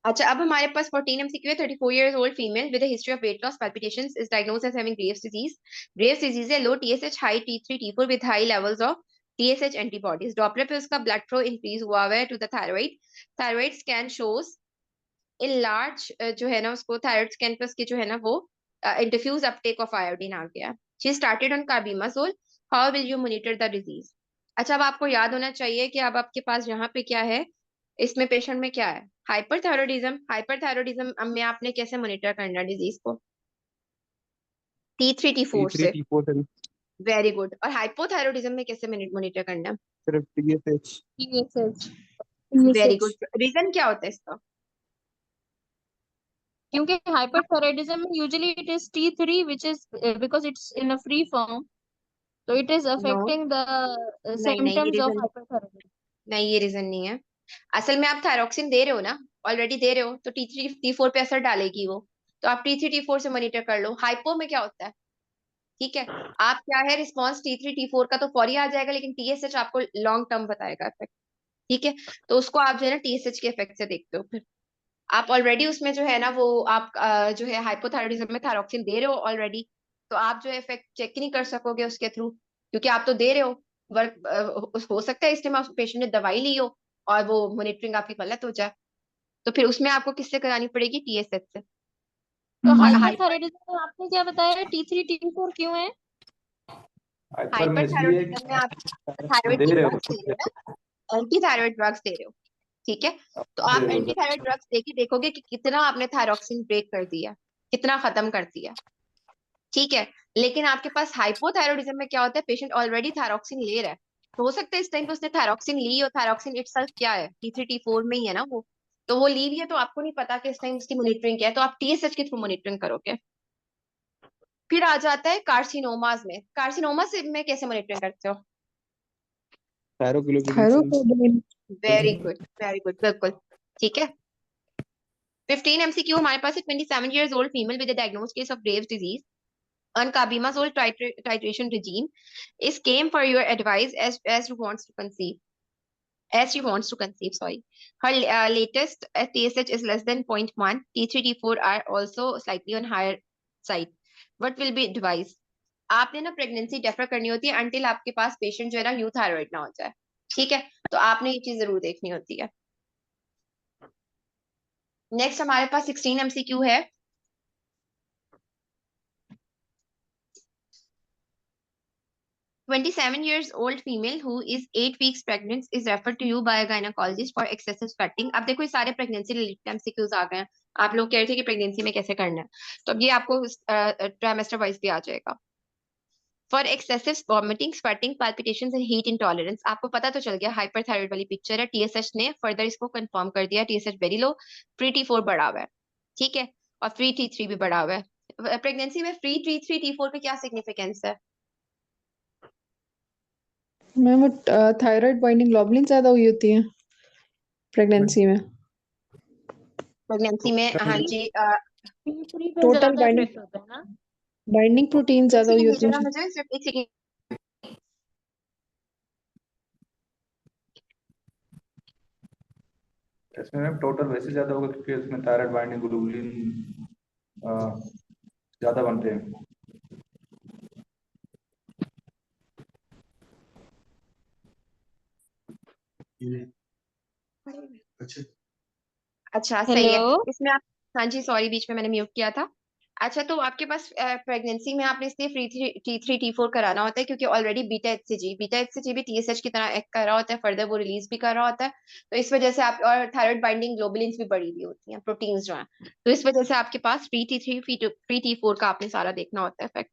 अच्छा अब हमारे पास 14 एमसीक्यू है। 34 years old female with a history of weight loss palpitations is diagnosed as having Graves disease. Graves disease है low TSH, high T3 T4 with high levels of TSH antibodies. Doppler पे उसका blood flow increase हुआ हुआ है to the thyroid. Thyroid scan shows in large जो है ना उसको थायराइड स्कैन पे उसके जो है ना वो डिफ्यूज अपटेक ऑफ आयोडीन आ गया। She started on carbimazole. How will you monitor the disease. अच्छा अब आपको याद होना चाहिए कि अब आपके पास यहाँ पे क्या है, इसमें पेशेंट में क्या है, हाइपरथायरॉयडिज्म। हाइपरथायरॉयडिज्म में आपने कैसे मॉनिटर करना डिजीज को, T3 T4 T3 से। T4 से वेरी गुड। और हाइपोथायरॉयडिज्म में कैसे मॉनिटर करना, सिर्फ TSH। TSH, very good. Reason क्या होता है इसका, क्योंकि hyperthyroidism में usually it is T3 which is because it's in a free form, so it is no affecting the नहीं नहीं ये symptoms of रीजन hyperthyroidism. नहीं, ये रीजन नहीं है। असल में आप थायरोक्सिन दे रहे हो ना, ऑलरेडी दे रहे हो, तो T3 T4 पे असर डालेगी वो, तो आप T3 T4 से मॉनिटर कर लो। हाइपो में क्या होता है, ठीक है, आप क्या है रिस्पॉन्स T3 T4 का तो फौरी आ जाएगा, लेकिन टीएसएच आपको लॉन्ग टर्म बताएगा इफेक्ट। ठीक है, तो उसको आप जो है ना टीएसएच के इफेक्ट से देखते हो। फिर आप ऑलरेडी उसमें जो है ना वो आप जो है हाइपोथायरॉयडिज्म में थायरोक्सिन दे रहे हो ऑलरेडी, तो आप जो है इफेक्ट चेक नहीं कर सकोगे उसके थ्रू, क्योंकि आप तो दे रहे हो। वर्क हो सकता है इस टाइम पेशेंट ने दवाई ली हो और वो मॉनिटरिंग आपकी गलत हो जाए, तो फिर उसमें आपको किससे करानी पड़ेगी, टीएसएच से। तो हाइपर hyperthyroidism में आपने क्या बताया, T3 T4 क्यों है? हाइपर में इसलिए है हाइपरथायरॉयडिज्म में आप कि थायराइड दे की रहे ड्रग्स हो, दे रहे हो ना, एंटी थायराइड ड्रग्स दे रहे हो। ठीक है, तो दे आप रहे एंटी हो। थायराइड ड्रग्स देके देखोगे कि कितना आपने थायरोक्सिन ब्रेक कर दिया, कितना खत्म कर दिया। ठीक है, लेकिन आपके पास हाइपोथायरॉयडिज्म में क्या होता है, पेशेंट ऑलरेडी थायरोक्सिन ले रहा है, तो हो सकता है इस टाइम पे उसने थायरोक्सिन ली, और थायरोक्सिन इटसेल्फ क्या है, T3 T4 में ही है ना वो, तो वो ली भी है, तो आपको नहीं पता कि इस टाइम उसकी मॉनिटरिंग क्या है, तो आप टीएसएच के थ्रू मॉनिटरिंग करोगे। फिर आ जाता है कार्सिनोमास में। कार्सिनोमा से में कैसे मॉनिटरिंग करते हो, थायरोग्लोबुलिन से। Thyroglobulin very good very good, बिल्कुल ठीक है। 15 एमसीक्यू हमारे पास है। 27 years old female with a diagnosed case of Graves disease on carbimazole titration regime is came for your advice as she wants to conceive. As she wants to conceive, sorry. Her latest TSH is less than 0.1. T3 T4 are also slightly on higher side. What will be advised? आपने ना pregnancy defer करनी होती है until आपके पास patient जो है ना यूथायरॉइड ना हो जाए। ठीक है, तो आपने ये चीज जरूर देखनी होती है। नेक्स्ट हमारे पास 16 एमसीक्यू है। 27 years old female who is 8 weeks pregnant is referred to you by a gynecologist for excessive sweating. अब देखो ये सारे प्रेगनेंसी रिलेटेड एमसीक्यूज आ गए हैं। आप लोग कह रहे थे कि प्रेगनेंसी में कैसे करना है, तो अब ये आपको ट्राइमेस्टर वाइज भी आ जाएगा। For excessive vomiting, sweating, palpitations and heat intolerance. आपको पता तो चल गया हाइपरथायराइड वाली पिक्चर है, टीएसएच ने फर्दर इसको कंफर्म कर दिया, TSH very low, free T4 बढ़ा हुआ है। ठीक है, और फ्री T3 भी बढ़ा हुआ है। प्रेगनेंसी में फ्री T3 T4 पे क्या सिग्निफिकेंस है, मैम वो थायराइड बाइंडिंग ग्लोबुलिन ज्यादा हुई होती है प्रेगनेंसी में। प्रेगनेंसी में? हाँ जी, T3 पे टोटल ज्यादा बाइंडिंग इफेक्ट होता है ना। प्रोटीन एक ज्यादा हुई सेकंड होती दीजिएगा है। मुझे, सिर्फ एक सेकंड। इसमें मैम टोटल वैसे ज्यादा होगा क्योंकि इसमें थायराइड बाइंडिंग ग्लोबुलिन ज्यादा बनते हैं। अच्छा सही है। हेलो। इसमें आप, हाँ जी सॉरी बीच में मैंने म्यूट किया था। अच्छा तो आपके पास प्रेगनेंसी में आपने इसलिए T3 T4 कराना होता है क्योंकि ऑलरेडी बीटा एचसीजी भी टीएसएच की तरह एक्ट कर रहा होता है, फर्दर वो रिलीज भी कर रहा होता है। तो इस वजह से आप, और थायराइड बाइंडिंग ग्लोबुलिन्स भी बढ़ी हुई होती हैं, प्रोटीन्स जो हैं, तो इस वजह से आपके पास T3 T4 का आपने सारा देखना होता है इफेक्ट।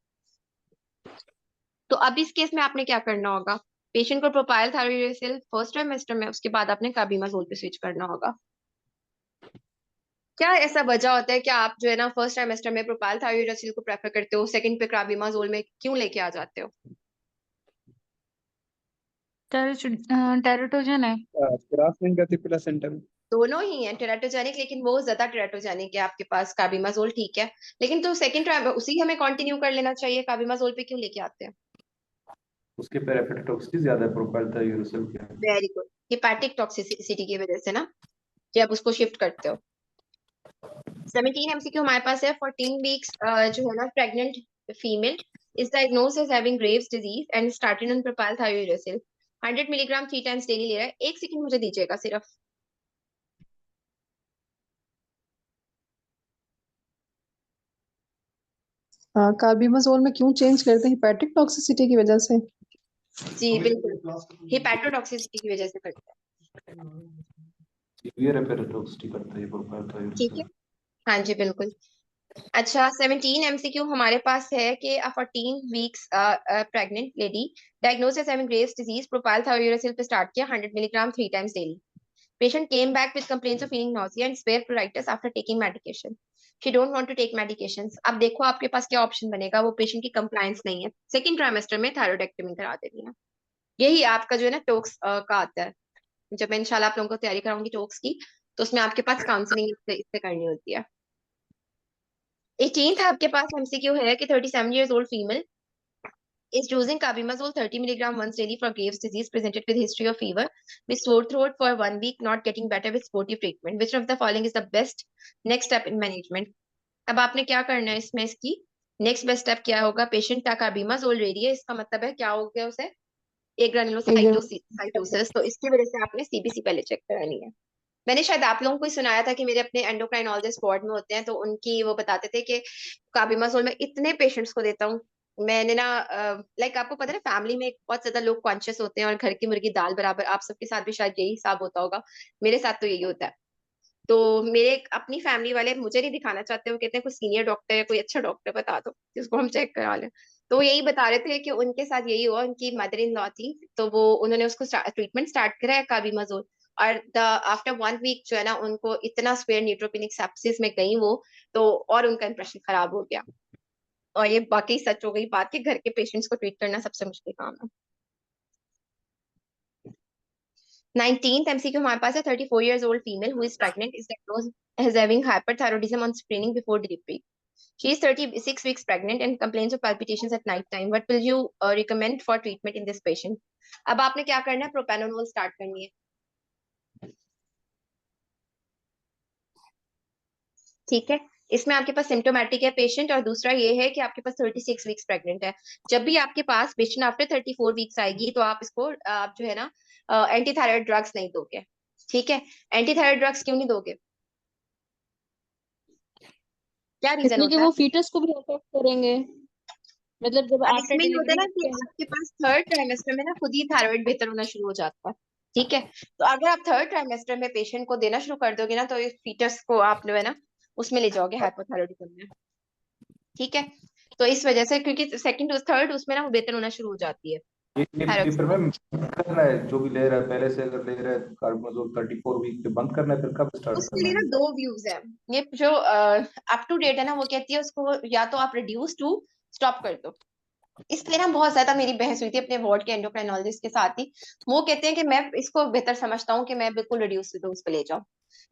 तो अब इस केस में आपने क्या करना होगा, पेशेंट को प्रोपाइल थायरोइड फर्स्ट ट्राइमेस्टर में, उसके बाद आपने कार्बिमाजोल पे स्विच करना होगा। क्या ऐसा वजह होता है कि आप जो है ना फर्स्ट ट्राइमेस्टर में प्रोपाइल थायरोइड को प्रेफर करते हो, सेकंड पे कार्बिमाजोल में क्यों लेके आ जाते हो? टेराटोजन है। क्रासलिंक गति प्लेसेंटा में। दोनों ही हैं टेराटोजेनिक, लेकिन वो ज्यादा टेराटोजेनिक है आपके पास, कार्बिमाजोल ठीक है, लेकिन तो सेकंड ट्राइम उसी हमें कंटिन्यू कर लेना चाहिए, कार्बिमाजोल पे क्यों लेके आते हैं? उसके पर एफेक्टोक्सिटी ज्यादा है प्रोपाइल था यूरोसिल के। वेरी गुड, हिपैटिक टॉक्सिसिटी की वजह से ना, जब उसको शिफ्ट करते हो। 17 MCQ हमारे पास है। 14 वीक्स जो है ना pregnant female is diagnosed as having Graves disease and started on propyl thiouracil 100 milligram 3 times daily ले रहा है। एक सेकंड मुझे दीजिएगा सिर्फ। कार्बिमाजोल में क्यों चेंज करते हैं? हिपैटिक टॉक्सिसिटी की वजह से। जी बिल्कुल, हिपैटोटॉक्सिसिटी की वजह से करते हैं। सीवियर एफेक्टोक्सिटी करता है प्रोपाइल था ठीक है, यूरोसिल। हाँ जी बिल्कुल। अच्छा 17 MCQ हमारे पास है कि 14 weeks pregnant lady diagnosis as having Graves disease, propyl thyroid पे स्टार्ट किया 100 milligram 3 times daily. Patient came back with complaints of feeling nausea and severe pruritus after taking medication. She don't want to take medications. अब देखो आपके पास क्या option बनेगा, वो patient की compliance नहीं है, सेकंड ट्राइमेस्टर में थायरोइडेक्टोमी करा देनी है। यही आपका जो है ना टोक्स का आता है। जब मैं इंशाल्लाह आप लोगों को तैयारी कराऊंगी टोक्स की, तो उसमें आपके पास काउंसलिंग इससे करनी होती है। 18th आपके पास MCQ है कि 37 years old female is using carbimazole 30 milligram once daily for Graves' disease presented with history of fever with sore throat for 1 week, not getting better with supportive treatment. Which of the following is the best next step in management? अब आपने क्या करना है इसमें, इसकी next best step क्या होगा? Patient का कार्बिमाजोल ले रही है, इसका मतलब है क्या हो गया उसे, एग्रानुलोसाइटोसिस, तो इसकी वजह से आपने सीबीसी पहले चेक करानी है। मैंने शायद आप लोगों को ही सुनाया था कि मेरे अपने एंडोक्राइनोलॉजिस्ट वार्ड में होते हैं, तो उनकी वो बताते थे कि कार्बिमाजोल में इतने पेशेंट्स को देता हूँ मैंने ना, लाइक आपको पता है ना फैमिली में बहुत ज्यादा लोग कॉन्शियस होते हैं और घर की मुर्गी दाल बराबर, आप सबके साथ भी शायद यही हिसाब होता होगा, मेरे साथ तो यही होता है। तो मेरे अपनी फैमिली वाले मुझे नहीं दिखाना चाहते, वो कहते हैं कोई सीनियर डॉक्टर या कोई अच्छा डॉक्टर बता दो जिसको हम चेक करा लें। तो यही बता रहे थे कि उनके साथ यही हुआ, उनकी मदर इन लॉ थी, तो वो उन्होंने उसको ट्रीटमेंट स्टार्ट कराया कार्बिमाजोल, और द आफ्टर 1 वीक जो है ना उनको इतना स्वेयर न्यूट्रोपिनिक सेप्सिस में गई वो, तो और उनका इंप्रेशन खराब हो गया। और ये बाकी सच हो गई बात कि घर के पेशेंट्स को ट्रीट करना सबसे मुश्किल काम है। 19th MCQ हमारे पास है। 34 years old female who is pregnant is diagnosed as having hyperthyroidism on screening before delivery. She is 36 weeks pregnant and complains of palpitations at night time. What will you recommend for treatment in this patient? अब आपने क्या करना है, propanol start करनी है, ठीक है। इसमें आपके पास सिम्टोमेटिक है पेशेंट, और दूसरा ये है कि आपके पास 36 वीक्स प्रेग्नेंट है। जब भी आपके पास पेशेंट आफ्टर 34 वीक्स आएगी तो आप इसको आप जो है ना एंटी थायराइड ड्रग्स नहीं दोगे, ठीक है। एंटी थायराइड ड्रग्स क्यों नहीं दोगे, क्या रीजन इसलिए कि होता है? वो फीटस को भी अफेक्ट करेंगे, मतलब जब अब आफ्टर इसमें ये होता है डिलीवरी ना कि आपके पास थर्ड ट्राइमेस्टर में ना खुद ही थायराइड बेहतर होना शुरू हो जाता है, ठीक है। तो अगर आप थर्ड ट्राइमेस्टर में पेशेंट को देना शुरू कर दोगे ना, तो इस फीटस को आप जो है ना उसमें ले जाओगे हाइपोथायराइडिज्म में, ठीक है। तो इस वजह से, क्योंकि सेकंड थर्ड उसमें ना वो बेहतर होना शुरू हो जाती है ये थायराइड। पेपर में बंद करना है जो भी ले रहा है पहले से, अगर ले रहा है कार्बिमाजोल 34 वीक पे बंद करना है, फिर कब स्टार्ट उसके करना लिए ना है? दो व्यूज है। ये जो अप टू डेट है ना वो कहती है उसको या तो आप रिड्यूस टू स्टॉप कर दो। इसलिए ना बहुत ज्यादा मेरी बहस हुई थी अपने वार्ड के एंडोक्राइनोलॉजिस्ट के साथ ही। वो कहते हैं कि मैं इसको बेहतर समझता हूँ कि मैं बिल्कुल रिड्यूस डोज पे ले जाऊं,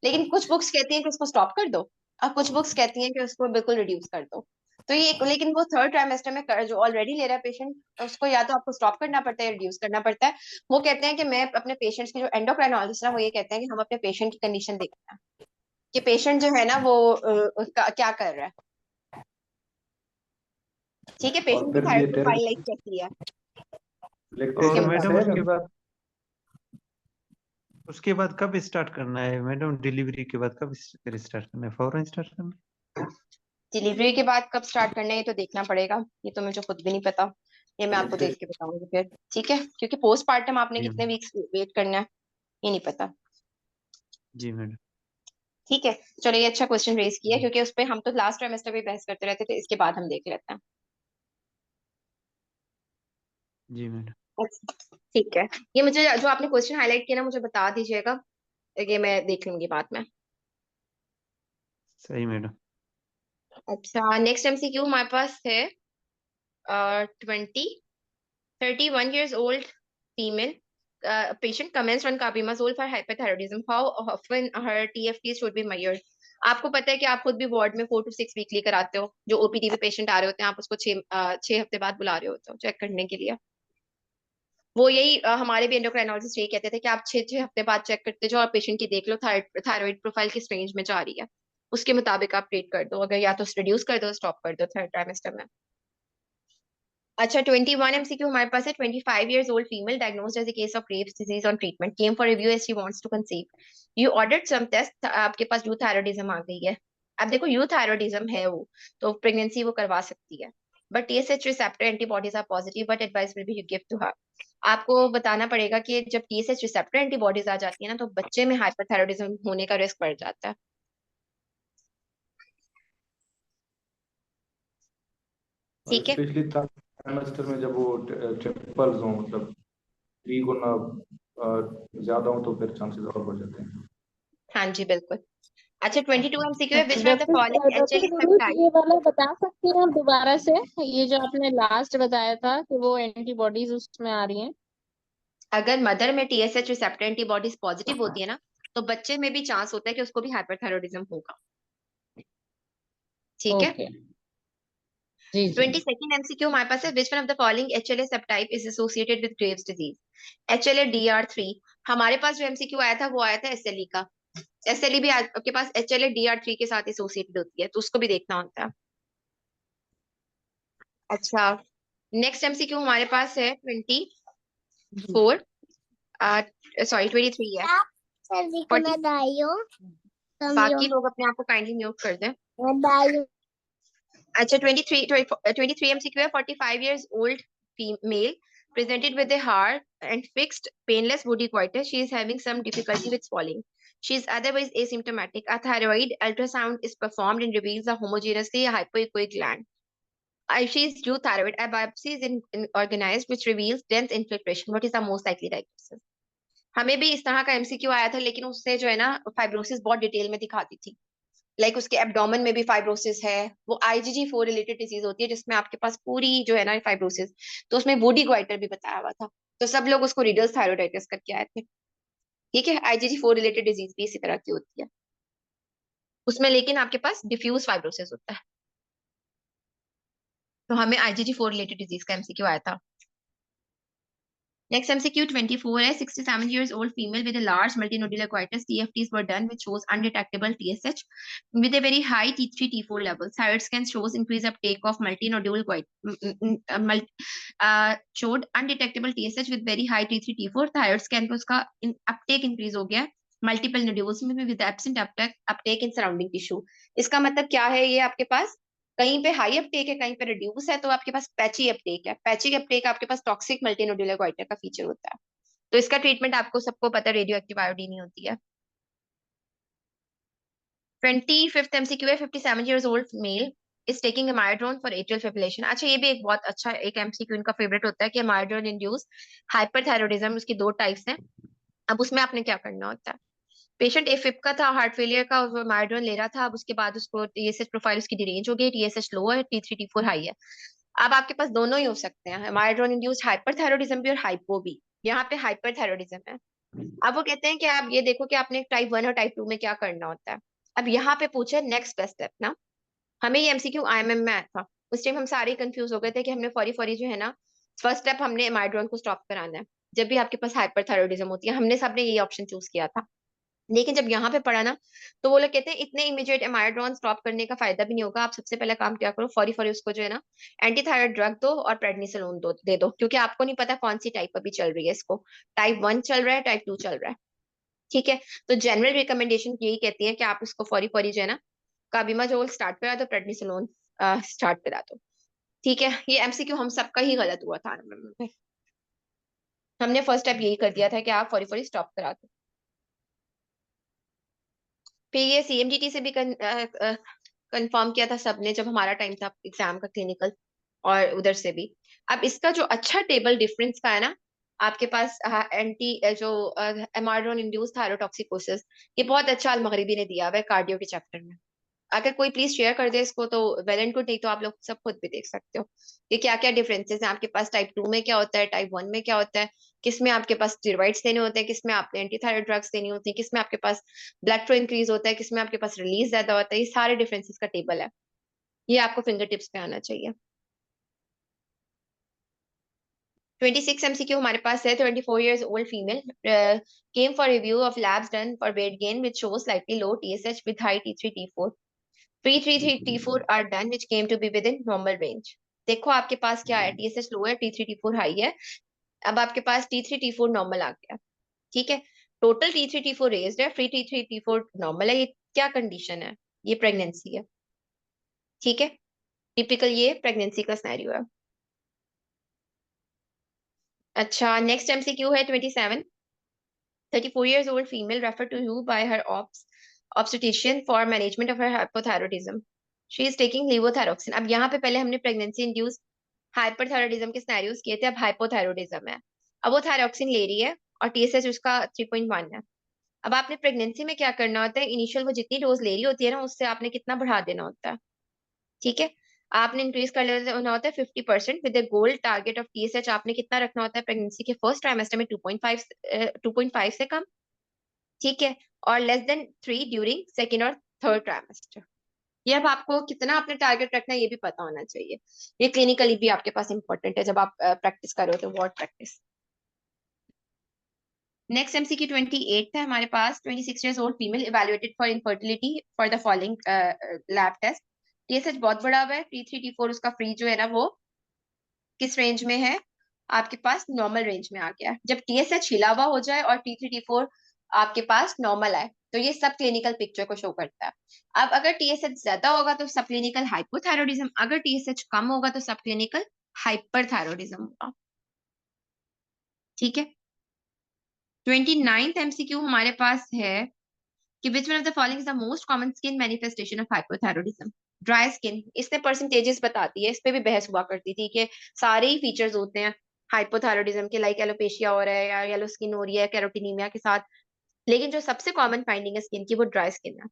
लेकिन कुछ बुक्स कहती हैं कि उसको स्टॉप कर दो, और कुछ बुक्स कहती हैं कि उसको बिल्कुल रिड्यूस कर दो। तो ये लेकिन वो थर्ड ट्राइमेस्टर में जो ऑलरेडी ले रहा है पेशेंट, उसको या तो आपको स्टॉप करना पड़ता है या रिड्यूस करना पड़ता है। वो कहते हैं कि मैं अपने पेशेंट्स की, जो एंडोक्राइनोलॉजिस्ट है वो ये कहते हैं कि हम अपने पेशेंट की कंडीशन देखते हैं कि पेशेंट जो है ना वो क्या कर रहा है, ठीक है, और पेशेंट की फिर ये थायराइड प्रोफाइल लाइक कैसी है। और उसके लैक्टेशन मैडम मुताबिक से उसके बाद उसके बाद कब स्टार्ट करना है मैडम? डिलीवरी के बाद कब स्टार्ट करना है? फौरन स्टार्ट करना है? डिलीवरी के बाद कब स्टार्ट करना है ये तो देखना पड़ेगा, ये तो मुझे खुद भी नहीं पता, ये मैं आपको देख के बताऊंगी फिर, ठीक है? क्योंकि पोस्टमार्टम आपने जी कितने वीक्स वेट करना है ये नहीं पता। जी मैडम। ठीक है, चलो ये अच्छा क्वेश्चन रेज किया, जी क्योंकि उस पे हम तो लास्ट ट्राइमेस्टर में बहस करते रहते थे, इसके बाद हम देख लेते हैं। जी मैडम। अच्छा, ठीक है, ये मुझे जो आपने क्वेश्चन हाईलाइट किया ना मुझे बता दीजिएगा, ये मैं देख लूंगी बाद में। सही मैडम। अच्छा, नेक्स्ट एमसीक्यू हमारे पास है 31 years old female patient commenced on carbimazole for hyperthyroidism. How often her TFTs should be measured? आपको पता है कि आप खुद भी वार्ड में 4 to 6 वीकली कराते हो, जो ओपीडी पे पेशेंट आ रहे होते हैं आप उसको 6 हफ्ते बाद बुला रहे होते हो चेक करने के लिए। वो यही हमारे भी एंडोक्राइनोलॉजिस्ट यही कहते थे कि आप 6 हफ्ते बाद चेक करते जाओ और पेशेंट की देख लो थायराइड प्रोफाइल किस रेंज में जा रही है, उसके मुताबिक आप ट्रीट कर दो, अगर या तो रिड्यूस कर दो स्टॉप कर दो थर्ड ट्राइमेस्टर में। अच्छा, 21 एमसीक्यू हमारे पास है। 25 years old female diagnosed as a case of Graves disease on treatment came for review as she wants to conceive. You ordered some test, आपके पास यूथायरॉयडिज्म आ गई है। अब देखो यूथायरॉयडिज्म है वो तो प्रेगनेंसी वो करवा सकती है, but TSH receptor antibodies are positive, but advice will be you give to her. आपको बताना पड़ेगा कि जब TSH रिसेप्टर एंटीबॉडीज आ जाती है ना तो बच्चे में हाइपरथायरॉयडिज्म होने का रिस्क बढ़ जाता है। और ठीक है, स्पेशली सेमेस्टर में जब वो ट्रिपल्स हो, मतलब 3 गुना ज्यादा हो, तो फिर चांसेस और बढ़ जाते हैं। हाँ जी बिल्कुल। अच्छा, 22 एमसीक्यू है। Which one of the following doctor HLA Guru peptide? ये वाला बता सकती हैं आप दोबारा से, ये जो आपने लास्ट बताया था कि वो एंटीबॉडीज उसमें आ रही हैं? अगर मदर में TSH रिसेप्टर एंटीबॉडीज पॉजिटिव होती है ना तो बच्चे में भी चांस होता है कि उसको भी हाइपरथायरॉयडिज्म होगा। ठीक है, ओके, जी जी। 22nd एमसीक्यू हमारे पास है। Which one of the following HLA subtype is associated with Graves disease? HLA DR3। हमारे पास जो एमसीक्यू आया था वो आया था SLE का। SLE भी आपके पास HLA DR3 के साथ एसोसिएटेड होती है, तो उसको भी देखना होता है। अच्छा, नेक्स्ट एमसीक्यू हमारे पास है 24 सॉरी 23 है। बाकी लोग अपने आप को काइंडली म्यूट कर दें। अच्छा, 23 MCQ है। 45 years old female presented with a hard and fixed painless body coitus. She is having some difficulty with swallowing. She is otherwise asymptomatic. A thyroid ultrasound is performed and reveals a homogeneously hypoechoic gland. She is due thyroid. A biopsy is organized which reveals dense infiltration. What is the most likely diagnosis? हमें भी इस तरह का MCQ आया था, लेकिन उससे जो है ना फाइब्रोसिस बहुत डिटेल में दिखाती थी। लाइक उसके एब्डोमेन में भी फाइब्रोसिस है, वो IgG4 रिलेटेड डिजीज होती है जिसमें आपके पास पूरी जो है ना फाइब्रोसिस, तो उसमें बॉडी ग्वाइटर भी बताया हुआ था, तो सब लोग उसको रीडर्स थायरोइडाइटिस करके आए थे। ठीक है, IgG4 रिलेटेड डिजीज भी इसी तरह की होती है उसमें, लेकिन आपके पास डिफ्यूज फाइब्रोसिस होता है, तो हमें IgG4 रिलेटेड डिजीज का MCQ आया था। Next MCQ 24 है। 67 years old female with a large multinodular coitus. TFTs were done which shows undetectable TSH with a very high T3 T4 level. Thyroid scan shows increased uptake of multinodular coitus. Showed undetectable TSH with very high T3 T4. Thyroid scan पे उसका uptake increase हो गया multiple nodules में with absent uptake in surrounding tissue. इसका मतलब क्या है? ये आपके पास कहीं पे हाई अपटेक है, कहीं पे रिड्यूस है, तो आपके पास पैची अपटेक है। पैची अपटेक आपके पास टॉक्सिक मल्टीनोड्यूलर गोइटर का फीचर होता है, तो इसका ट्रीटमेंट आपको सबको पता है, रेडियो एक्टिव आयोडीन ही होती है। 25th MCQ है। 57 years old male is taking amiodarone for atrial fibrillation. अच्छा, ये भी एक बहुत अच्छा एक MCQ इनका फेवरेट होता है कि amiodarone इंड्यूस हाइपरथायरॉयडिज्म, उसकी 2 टाइप्स हैं। अब उसमें आपने क्या करना होता है? पेशेंट एफिप का था, हार्ट फेलियर का, वो माइड्रोन ले रहा था, अब उसके बाद उसको TSH प्रोफाइल उसकी डिरेंज हो गई, TSH लो है, T3 T4 हाई है। अब आपके पास दोनों ही हो सकते हैं, माइड्रोन इंड्यूस्ड हाइपरथायरॉयडिज्म भी और हाइपो भी। यहाँ पे हाइपरथायरॉयडिज्म है। अब वो कहते हैं कि आप ये देखो कि आपने टाइप 1 और टाइप 2 में क्या करना होता है। अब यहाँ पे पूछे नेक्स्ट बेस्ट स्टेप ना, हमें ये MCQ IMM में आया था, उस टाइम हम सारे कंफ्यूज हो गए थे कि हमने फौरी फौरी जो है ना फर्स्ट स्टेप हमने माइड्रोन को स्टॉप कराना है जब भी आपके पास हाइपरथायरॉयडिज्म होती है, हमने सबने ये ऑप्शन चूज किया था। लेकिन जब यहाँ पे पढ़ा ना तो वो लोग कहते हैं इतने इमीडिएट एमाइड्रोन स्टॉप करने का फायदा भी नहीं होगा, आप सबसे पहले काम क्या करो, फौरी फौरी उसको जो है ना एंटी थायराइड ड्रग दो और प्रेडनिसोलोन दे दो, क्योंकि आपको नहीं पता कौन सी टाइप अभी चल रही है, इसको टाइप 1 चल रहा है, टाइप 2 चल रहा है। ठीक है, तो जनरल रिकमेंडेशन यही कहती है कि आप इसको फौरी फौरी जो है ना, कार्बिमाजोल स्टार्ट करा दो, प्रेडनिसोलोन स्टार्ट करा दो। ठीक है, ये एमसीक्यू हम सबका ही गलत हुआ था। हमने फर्स्ट स्टेप यही कर दिया था कि आप फौरी फौरी स्टॉप करा दो। फिर ये सीएमडीटी से भी कंफर्म किया था सबने जब हमारा टाइम था एग्जाम का क्लिनिकल, और उधर से भी। अब इसका जो अच्छा टेबल डिफरेंस का है ना, आपके पास एंटी जो एमाइड्रोन इंड्यूस थायरोटॉक्सिकोसिस, ये बहुत अच्छा अल मगरिबी ने दिया हुआ है कार्डियो के चैप्टर में। अगर कोई प्लीज शेयर कर दे इसको तो वेल एंड गुड, नहीं तो आप लोग सब खुद भी देख सकते हो कि क्या क्या डिफरेंसेस हैं आपके पास, टाइप 2 में क्या होता है, टाइप 1 में क्या होता है, किसमें आपके पास स्टेरॉइड्स देने होते हैं, किसमें आपने एंटी थायराइड ड्रग्स देनी होती है, किसमें आपके पास ब्लड फ्लो इंक्रीज होता है, किसमें आपके पास रिलीज ज्यादा होता है। ये सारे डिफरेंसेस का टेबल है, ये आपको फिंगर टिप्स पे आना चाहिए। 26 MCQ हमारे पास है। 24 years old female came for review of labs done for weight gain which shows slightly low TSH with high T3 T4. Free T3 T4 are done which came to be within normal range. देखो आपके पास क्या है, TSH लो है, T3 T4 high है। अब आपके पास T3 T4 normal आ गया। ठीक है, टोटल T3 T4 रेज्ड है, फ्री T3 T4 नॉर्मल है। ये क्या कंडीशन है? ये प्रेगनेंसी है। ठीक है, टिपिकल ये प्रेगनेंसी का सिनेरियो है। अच्छा, नेक्स्ट MCQ है 27। 34 years old female referred to you by her obstetrician for management of her hypothyroidism. She is taking levothyroxine. अब यहाँ पे पहले हमने प्रेगनेंसी इंड्यूस हाइपरथायरॉइडिज्म के सिनेरियोस किए थे, अब हाइपोथायरॉइडिज्म है। अब वो थायरॉक्सिन ले रही है और टीएसएच उसका 3.1 है। अब आपने प्रेगनेंसी में क्या करना होता है, इनिशियल वो जितनी डोज ले रही होती है ना, उससे आपने कितना बढ़ा देना होता है। ठीक है, आपने इंक्रीज कर लेना होता है 50% with goal target of TSH आपने कितना रखना होता है प्रेगनेंसी के फर्स्ट ट्राइमेस्टर में 2.5 से कम। ठीक है, और लेस देन 3 ड्यूरिंग सेकेंड और थर्ड ट्राइमेस्टर। ये अब आपको कितना अपने टारगेट रखना है ये भी पता होना चाहिए। ये क्लिनिकली भी आपके पास इंपॉर्टेंट है जब आप प्रैक्टिस कर रहे हो, तो वार्ड प्रैक्टिस। नेक्स्ट MCQ 28 है हमारे पास। 26 years old female evaluated for infertility for the following lab test. TSH बहुत बड़ा हुआ है, T3 T4 उसका फ्री जो है ना वो किस रेंज में है, आपके पास नॉर्मल रेंज में आ गया है। जब TSH हिला हुआ हो जाए और T3 T4 आपके पास नॉर्मल आए तो ये सब क्लिनिकल पिक्चर को शो करता है। अब अगर TSH ज्यादा होगा तो सब क्लिनिकल हाइपोथायरॉइडिज्म, अगर TSH कम होगा तो सब क्लिनिकल हाइपरथायरॉइडिज्म होगा। ठीक है, 29th MCQ हमारे पास है कि which one of the following is the most common skin manifestation of hypothyroidism? Dry skin. इसने परसेंटेजेस बताती है, इस पे भी बहस हुआ करती थी कि सारे ही फीचर्स होते हैं हाइपोथायरॉइडिज्म के, लाइक एलोपेशिया हो रहा है या येलो स्किन हो रही है कैरोटिनीमिया के साथ, लेकिन जो सबसे कॉमन फाइंडिंग है स्किन की वो ड्राई स्किन है।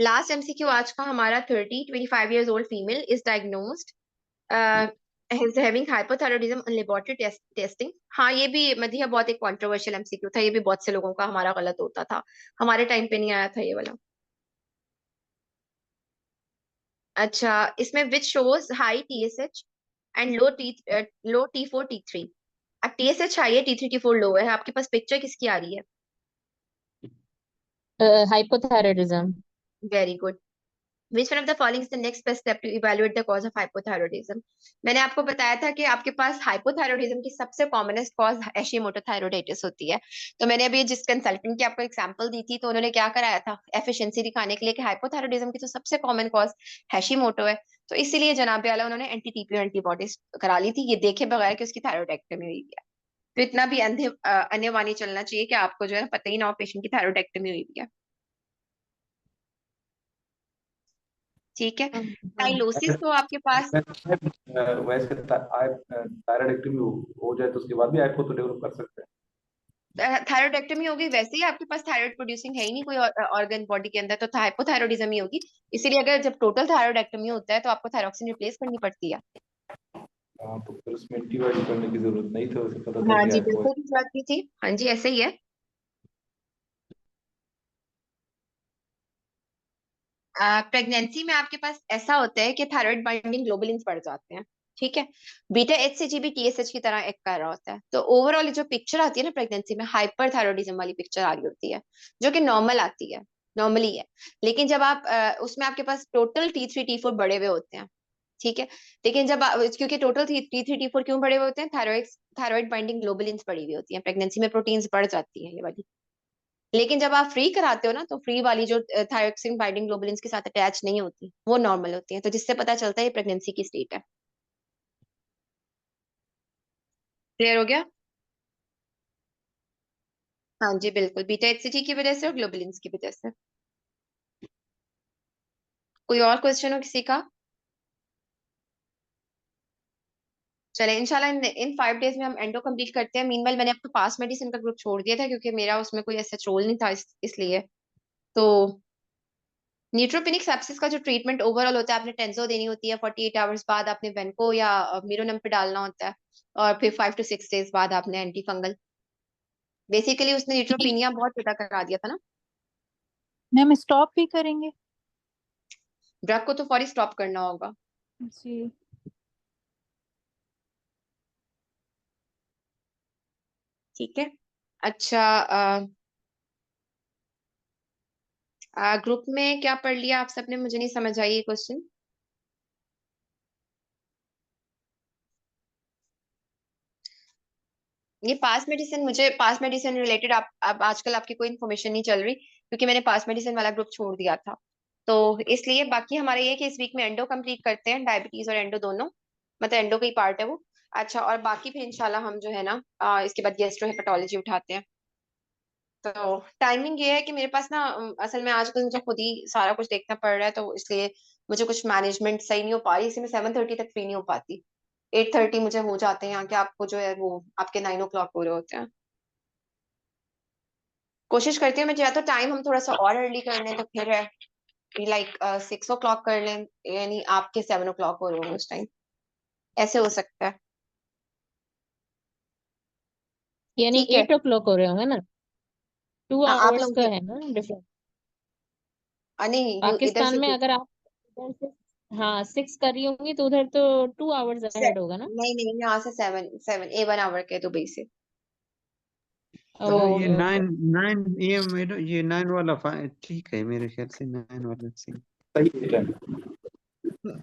लास्ट MCQ आज का हमारा 25 years old female is diagnosed is having hypothyroidism on laboratory testing. हाँ, ये भी मधिया बहुत एक कंट्रोवर्शियल MCQ था, ये भी बहुत से लोगों का हमारा गलत होता था, हमारे टाइम पे नहीं आया था ये वाला। अच्छा, इसमें which shows high TSH and low T4 T3। अब TSH हाई है, T3 T4 लो है, आपके पास पिक्चर किसकी आ रही है? Hypothyroidism. Very good. Which one of the following is the next best step to evaluate the cause of hypothyroidism? मैंने आपको बताया था कि आपके पास हाइपोथायरॉइडिज्म की सबसे कॉमनेस्ट कॉज हैशीमोटो थायरोइडाइटिस होती है। तो मैंने अभी जिस कंसल्टेंट की आपको एग्जांपल दी थी तो उन्होंने क्या कराया था, एफिशिएंसी दिखाने के लिए कि हाइपोथायरॉइडिज्म की तो सबसे कॉमन कॉज हैशीमोटो है, तो इसीलिए जनाब आला उन्होंने एंटी टीपीओ एंटीबॉडीज करा ली थी, ये देखे बगैर कि उसकी थायरोइडेक्टमी हुई है। तो इतना भी अंधे वानी चलना चाहिए कि आपको जो है पता ही ना हो पेशेंट की थायरोइडेक्टमी हुई है। ठीक है, टाइलोसिस तो आपके पास वैसे थायराइडेक्टमी हो जाए तो उसके बाद भी आईपो तो डेवलप कर सकते हैं। थायरोइडेक्टमी होगी, वैसे ही आपके पास थायराइड प्रोड्यूसिंग है ही नहीं कोई ऑर्गन बॉडी के अंदर, तो हाइपोथायरॉइडिज्म ही होगी। इसीलिए अगर जब टोटल थायरोइडेक्टमी होता है तो आपको थायरोक्सिन रिप्लेस करनी पड़ती है। हाँ, तो फिर उसमें एंटीबायोटिक करने की जरूरत नहीं थी, उसे पता था हाँ कि जी, आईपो है। बिल्कुल बात की थी। हाँ जी, ऐसे ही है। प्रेगनेंसी में आपके पास ऐसा होता है कि थायराइड बाइंडिंग ग्लोबुलिन्स बढ़ जाते हैं। ठीक है, बीटा HCG भी TSH की तरह एक्ट कर रहा होता है, तो ओवरऑल जो पिक्चर आती है ना प्रेगनेंसी में, हाइपर थायरोइडिज्म वाली पिक्चर आ रही होती है, जो कि नॉर्मल आती है, नॉर्मली है। लेकिन जब आप उसमें आपके पास टोटल T3 T4 बढ़े हुए होते हैं, ठीक है। लेकिन जब क्योंकि टोटल T3 T4 क्यों बढ़े हुए होते हैं, थायराइड बाइंडिंग ग्लोबुलिन्स बढ़ी हुई होती हैं, प्रेगनेंसी में प्रोटीन्स बढ़ जाती हैं ये वाली। लेकिन जब आप फ्री कराते हो ना, तो फ्री वाली जो थायरोक्सिन बाइंडिंग ग्लोबुलिन्स के साथ अटैच नहीं होती, वो नॉर्मल होती हैं, तो जिससे पता चलता है ये प्रेगनेंसी की स्टेट है। क्लियर हो गया? हाँ जी बिल्कुल, बीटा HCG की वजह से और ग्लोबुलिन्स की वजह से। कोई और क्वेश्चन हो किसी का? चले इंशाल्लाह इन 5 डेज में हम एंडो कंप्लीट करते हैं। मीनवाइल मैंने आपको पास मेडिसिन का ग्रुप छोड़ दिया था, क्योंकि मेरा उसमें कोई ऐसा रोल नहीं था, इसलिए। तो न्यूट्रोपेनिक सेप्सिस का जो ट्रीटमेंट ओवरऑल होता है, आपने टेंजो देनी होती है, 48 आवर्स बाद आपने वेनको या मिरोनम पे डालना होता है, और फिर 5 to 6 डेज बाद आपने एंटी फंगल। बेसिकली उसने न्यूट्रोपीनिया बहुत पैदा करा दिया था ना। मैम स्टॉप भी करेंगे? ड्रग को तो फौरी स्टॉप करना होगा। जी। ठीक है। अच्छा, ग्रुप में क्या पढ़ लिया आप सबने, मुझे नहीं समझ आई ये क्वेश्चन। ये पास मेडिसिन, मुझे पास मेडिसिन रिलेटेड आप आजकल आपकी कोई इन्फॉर्मेशन नहीं चल रही, क्योंकि मैंने पास मेडिसिन वाला ग्रुप छोड़ दिया था। तो इसलिए बाकी हमारे ये कि इस वीक में एंडो कंप्लीट करते हैं, डायबिटीज और एंडो दोनों, मतलब एंडो का ही पार्ट है वो। अच्छा, और बाकी फिर इंशाल्लाह हम जो है ना, इसके बाद गैस्ट्रो हेपेटोलॉजी उठाते हैं। तो टाइमिंग ये है कि मेरे पास ना, असल में आजकल मुझे खुद ही सारा कुछ देखना पड़ रहा है, तो इसलिए मुझे कुछ मैनेजमेंट सही नहीं हो पा रही, इसलिए मैं 7:30 तक फ्री नहीं हो पाती। 8:30 मुझे हो जाते हैं यहाँ के, आपको जो है वो आपके 9 o'clock हो रहे होते हैं। कोशिश करती हूँ मैं, या तो टाइम हम थोड़ा सा और अर्ली कर लें, तो फिर है लाइक 6 o'clock कर लें, यानी आपके 7 o'clock हो रहे होंगे उस टाइम, ऐसे हो सकता है। यानी ठीक है। 8 o'clock हो रहे होंगे ना? टू हाँ आप आवर्स लोग का के, है ना डिफरेंस? नहीं इधर पाकिस्तान से में अगर आप इधर से हाँ 6 कर रही होंगी, तो उधर तो 2 आवर्स अहेड होगा ना? नहीं नहीं, यहाँ से 1 hour के दुबई से। चलो तो ये ओके ओके। 9 AM ये 9 वाला ठीक है मेरे ख्याल से, 9 वाला सही। सही है टाइम।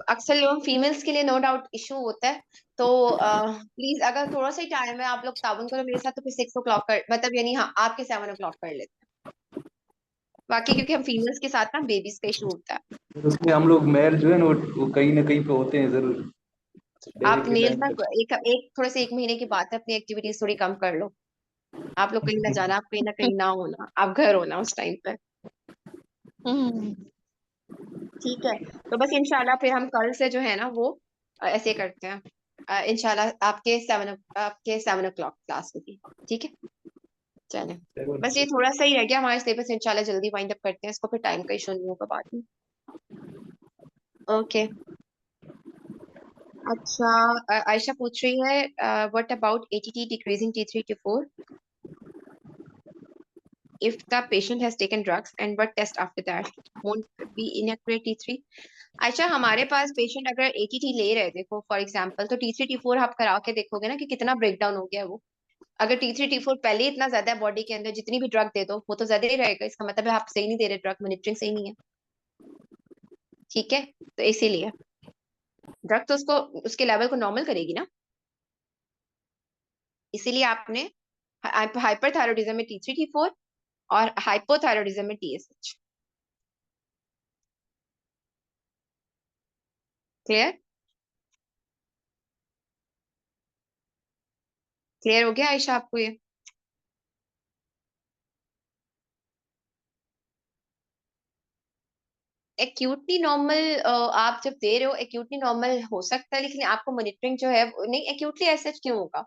अक्सर लोग फीमेल्स के लिए नो डाउट इशू होता है, तो प्लीज अगर थोड़ा सा ही टाइम है, आप लोग ताबन करो मेरे साथ, तो फिर 6 o'clock कर, मतलब यानी हाँ आपके 7 o'clock कर लेते हैं। बाकी क्योंकि हम फीमेल्स के साथ ना बेबीज का इशू होता है। उसमें हम लोग मेल जो है वो कहीं ना कहीं पे होते हैं जरूर, डे आप के नेल्स टाइम ना, पे। एक एक थोड़े से 1 महीने की बात है, अपनी एक्टिविटीज थोड़ी कम कर लो। आप लोग कहीं ना जाना, आप कहीं ना कहीं ना होना, आप घर होना उस टाइम पे। हम्म। ठीक है। तो बस इंशाल्लाह फिर हम कल से जो है ना वो ऐसे करते हैं। इंशाल्लाह आपके 7 o'clock क्लास होगी। ठीक है। चले, बस ये थोड़ा सा ही रह गया हमारे सिलेबस, इंशाल्लाह जल्दी वाइंड अप करते हैं इसको, फिर टाइम का इशू नहीं होगा बाद में। ओके। अच्छा, आयशा पूछ रही है, what about ATT decreasing T3 T4 if the patient has taken drugs, and what test after that won't be inaccurate T3? अच्छा, हमारे पास पेशेंट अगर ATT ले रहे हैं, देखो फॉर एग्जांपल, तो T3 T4 आप करा के देखोगे ना कि कितना ब्रेकडाउन हो गया है वो। अगर T3 T4 पहले ही इतना ज्यादा है बॉडी के अंदर, जितनी भी ड्रग दे दो वो तो ज्यादा ही रहेगा, इसका मतलब है आप सही नहीं दे रहे, ड्रग मॉनिटरिंग सही नहीं है। ठीक है। तो इसीलिए ड्रग तो उसको, उसके लेवल को नॉर्मल करेगी ना, इसीलिए आपने हाइपरथायरॉयडिज्म में T3 T4 और हाइपोथायरॉयडिज्म में TSH। क्लियर? क्लियर हो गया आयशा आपको ये? एक्यूटली नॉर्मल आप जब दे रहे हो, एक्यूटली नॉर्मल हो सकता है, लेकिन आपको मॉनिटरिंग जो है नहीं, एक्यूटली ऐसा क्यों होगा?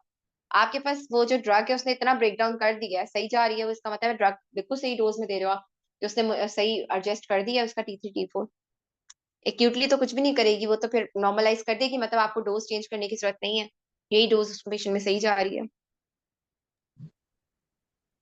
आपके पास वो जो ड्रग है उसने इतना ब्रेक डाउन कर दिया है, सही जा रही है वो, इसका मतलब है ड्रग बिल्कुल सही डोज में दे रहे हो आप, जो उसने सही एडजस्ट कर दिया है उसका T3 T4। एक्यूटली तो कुछ भी नहीं करेगी वो, तो फिर नॉर्मलाइज कर देगी, मतलब आपको डोज चेंज करने की जरूरत नहीं है, यही डोज उस पेशेंट में सही जा रही है।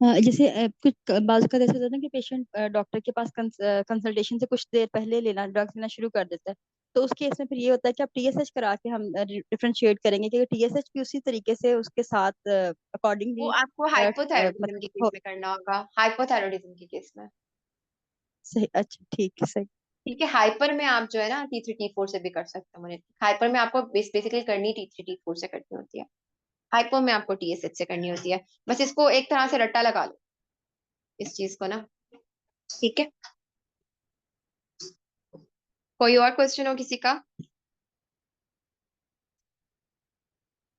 हाँ, जैसे कुछ बाजू का ऐसा होता है ना कि पेशेंट डॉक्टर के पास कंसल्टेशन से कुछ देर पहले लेना ड्रग्स लेना शुरू कर देता है, तो उस केस में फिर ये होता है कि आप TSH करा के हम डिफरेंशिएट करेंगे कि TSH भी उसी तरीके से उसके साथ वो अकॉर्डिंगली आपको हाइपोथायरॉयडिज्म के केस मतलब में करना होगा, हाइपोथायरॉयडिज्म के केस में। सही। अच्छा ठीक है, सही। ठीक है, हाइपर में आप जो है ना T3 T4 से भी कर सकते हो मुझे। हाइपर में आपको बेसिकली करनी T3 T4 से करनी होती है, हाइपर में आपको TSH से करनी होती है। बस इसको एक तरह से रट्टा लगा लो इस चीज को ना। ठीक है, कोई और क्वेश्चन हो किसी का?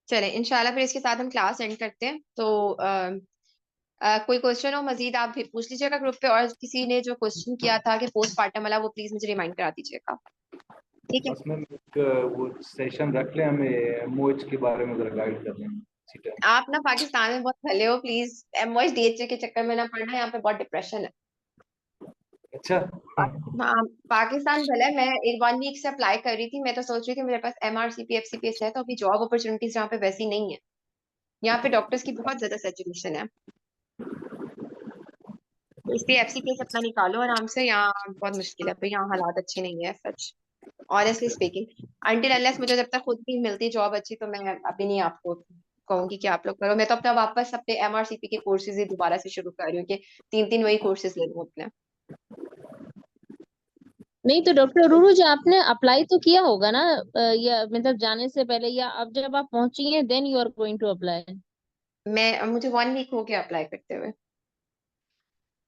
चले इंशाल्लाह फिर इसके साथ हम क्लास एंड करते हैं। तो कोई क्वेश्चन हो मजीद आप भी पूछ लीजिएगा ग्रुप पे, और किसी ने जो क्वेश्चन किया था कि पोस्टमार्टम वाला वो प्लीज मुझे रिमाइंड करा दीजिएगा। ठीक है, बस मैम एक वो सेशन रख लें, हमें मोच के बारे में जरा गाइड कर दें इसी टाइम। आप ना पाकिस्तान में बहुत भले हो, प्लीज एमओएच डीएचए के चक्कर में ना पड़ना, यहाँ पे बहुत डिप्रेशन है। अच्छा। हाँ, पाकिस्तान भला है। मैं एक 1 वीक से अप्लाई कर रही थी, मैं तो सोच रही थी मेरे पास एमआरसीपी एफसीपीएस है, तो अभी जॉब अपॉर्चुनिटीज यहाँ पे वैसी नहीं है। यहाँ पे डॉक्टर्स की बहुत ज्यादा सैचुरेशन है, तो इसलिए एफसीपीएस अपना निकालो आराम से। यहाँ बहुत मुश्किल है भाई, यहाँ हालात अच्छे नहीं है सच, ऑनेस्टली स्पीकिंग। अनटिल अनलेस मुझे जब तक खुद नहीं मिलती जॉब अच्छी, तो मैं अभी नहीं आपको कहूंगी कि आप लोग करो। मैं तो अपना वापस अपने एमआरसीपी के कोर्सेज ही दोबारा से शुरू कर रही हूँ कि 3 3 वही कोर्सेज ले लूँ अपने। नहीं तो डॉक्टर रूरू जी आपने अप्लाई तो किया होगा ना, या मतलब जाने से पहले, या अब जब आप पहुंची हैं then you are going to apply? मुझे 1 वीक हो गया अप्लाई करते हुए,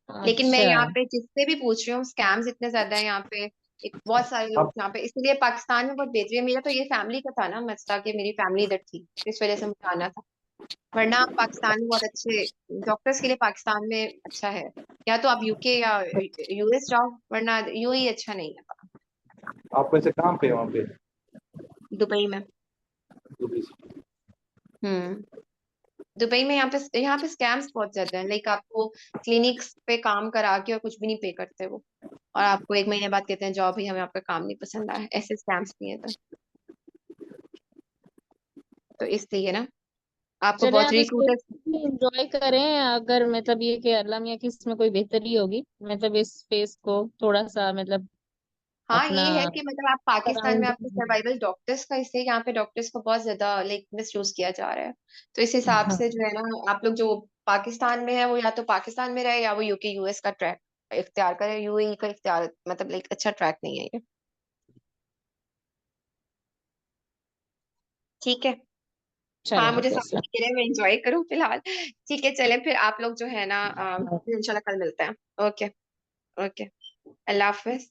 लेकिन मैं अच्छा। यहाँ पे जिससे भी पूछ रही हूँ, स्कैम्स इतने ज्यादा है यहाँ पे। एक बहुत सारे लोग आप यहाँ पे, इसलिए पाकिस्तान में बहुत बेहतरीन है। मेरा तो ये फैमिली का था ना मसला कि मेरी फैमिली इधर थी, इस वजह से मुझे आना था। वरना पाकिस्तान में बहुत अच्छे डॉक्टर्स के लिए पाकिस्तान में अच्छा है। या तो आप यूके या यूएस जाओ, वरना यूएई अच्छा नहीं है। आप वैसे कहाँ पे हैं वहाँ पे? दुबई में। दुबई से। हम्म, दुबई में यहाँ पे स्कैम्स बहुत ज्यादा है। लाइक आपको क्लिनिक्स पे काम करा के और कुछ भी नहीं पे करते वो, और आपको 1 महीने बाद कहते हैं जॉब ही हमें आपका काम नहीं पसंद आया। ऐसे स्कैम्स नहीं है तो इसलिए ना आपको चले बहुत आप इसको रिक्रूटर्स। एंजॉय करें, अगर मतलब ये कि अल्लाह मियां की इसमें कोई बेहतरी होगी, मतलब इस फेस को थोड़ा सा मतलब हाँ, अपना ये है कि मतलब आप पाकिस्तान में आपको सराउंडिंग। सर्वाइवल डॉक्टर्स का, इससे यहाँ पे डॉक्टर्स को बहुत ज्यादा लाइक मिस यूज किया जा रहा है। तो इस हिसाब हाँ। से जो है ना, आप लोग जो पाकिस्तान में है वो या तो पाकिस्तान में रहे, या वो यूके यूएस का ट्रैक इख्तियार करे। यूएई का इख्तियार मतलब लाइक अच्छा ट्रैक नहीं है ये। ठीक है, हाँ चले मुझे ओके समझ नहीं रहा है, मैं एंजॉय करूँ फिलहाल। ठीक है, चले फिर आप लोग जो है ना अस्सलाम। इंशाल्लाह कल मिलते हैं। ओके, ओके, अल्लाह हाफिज।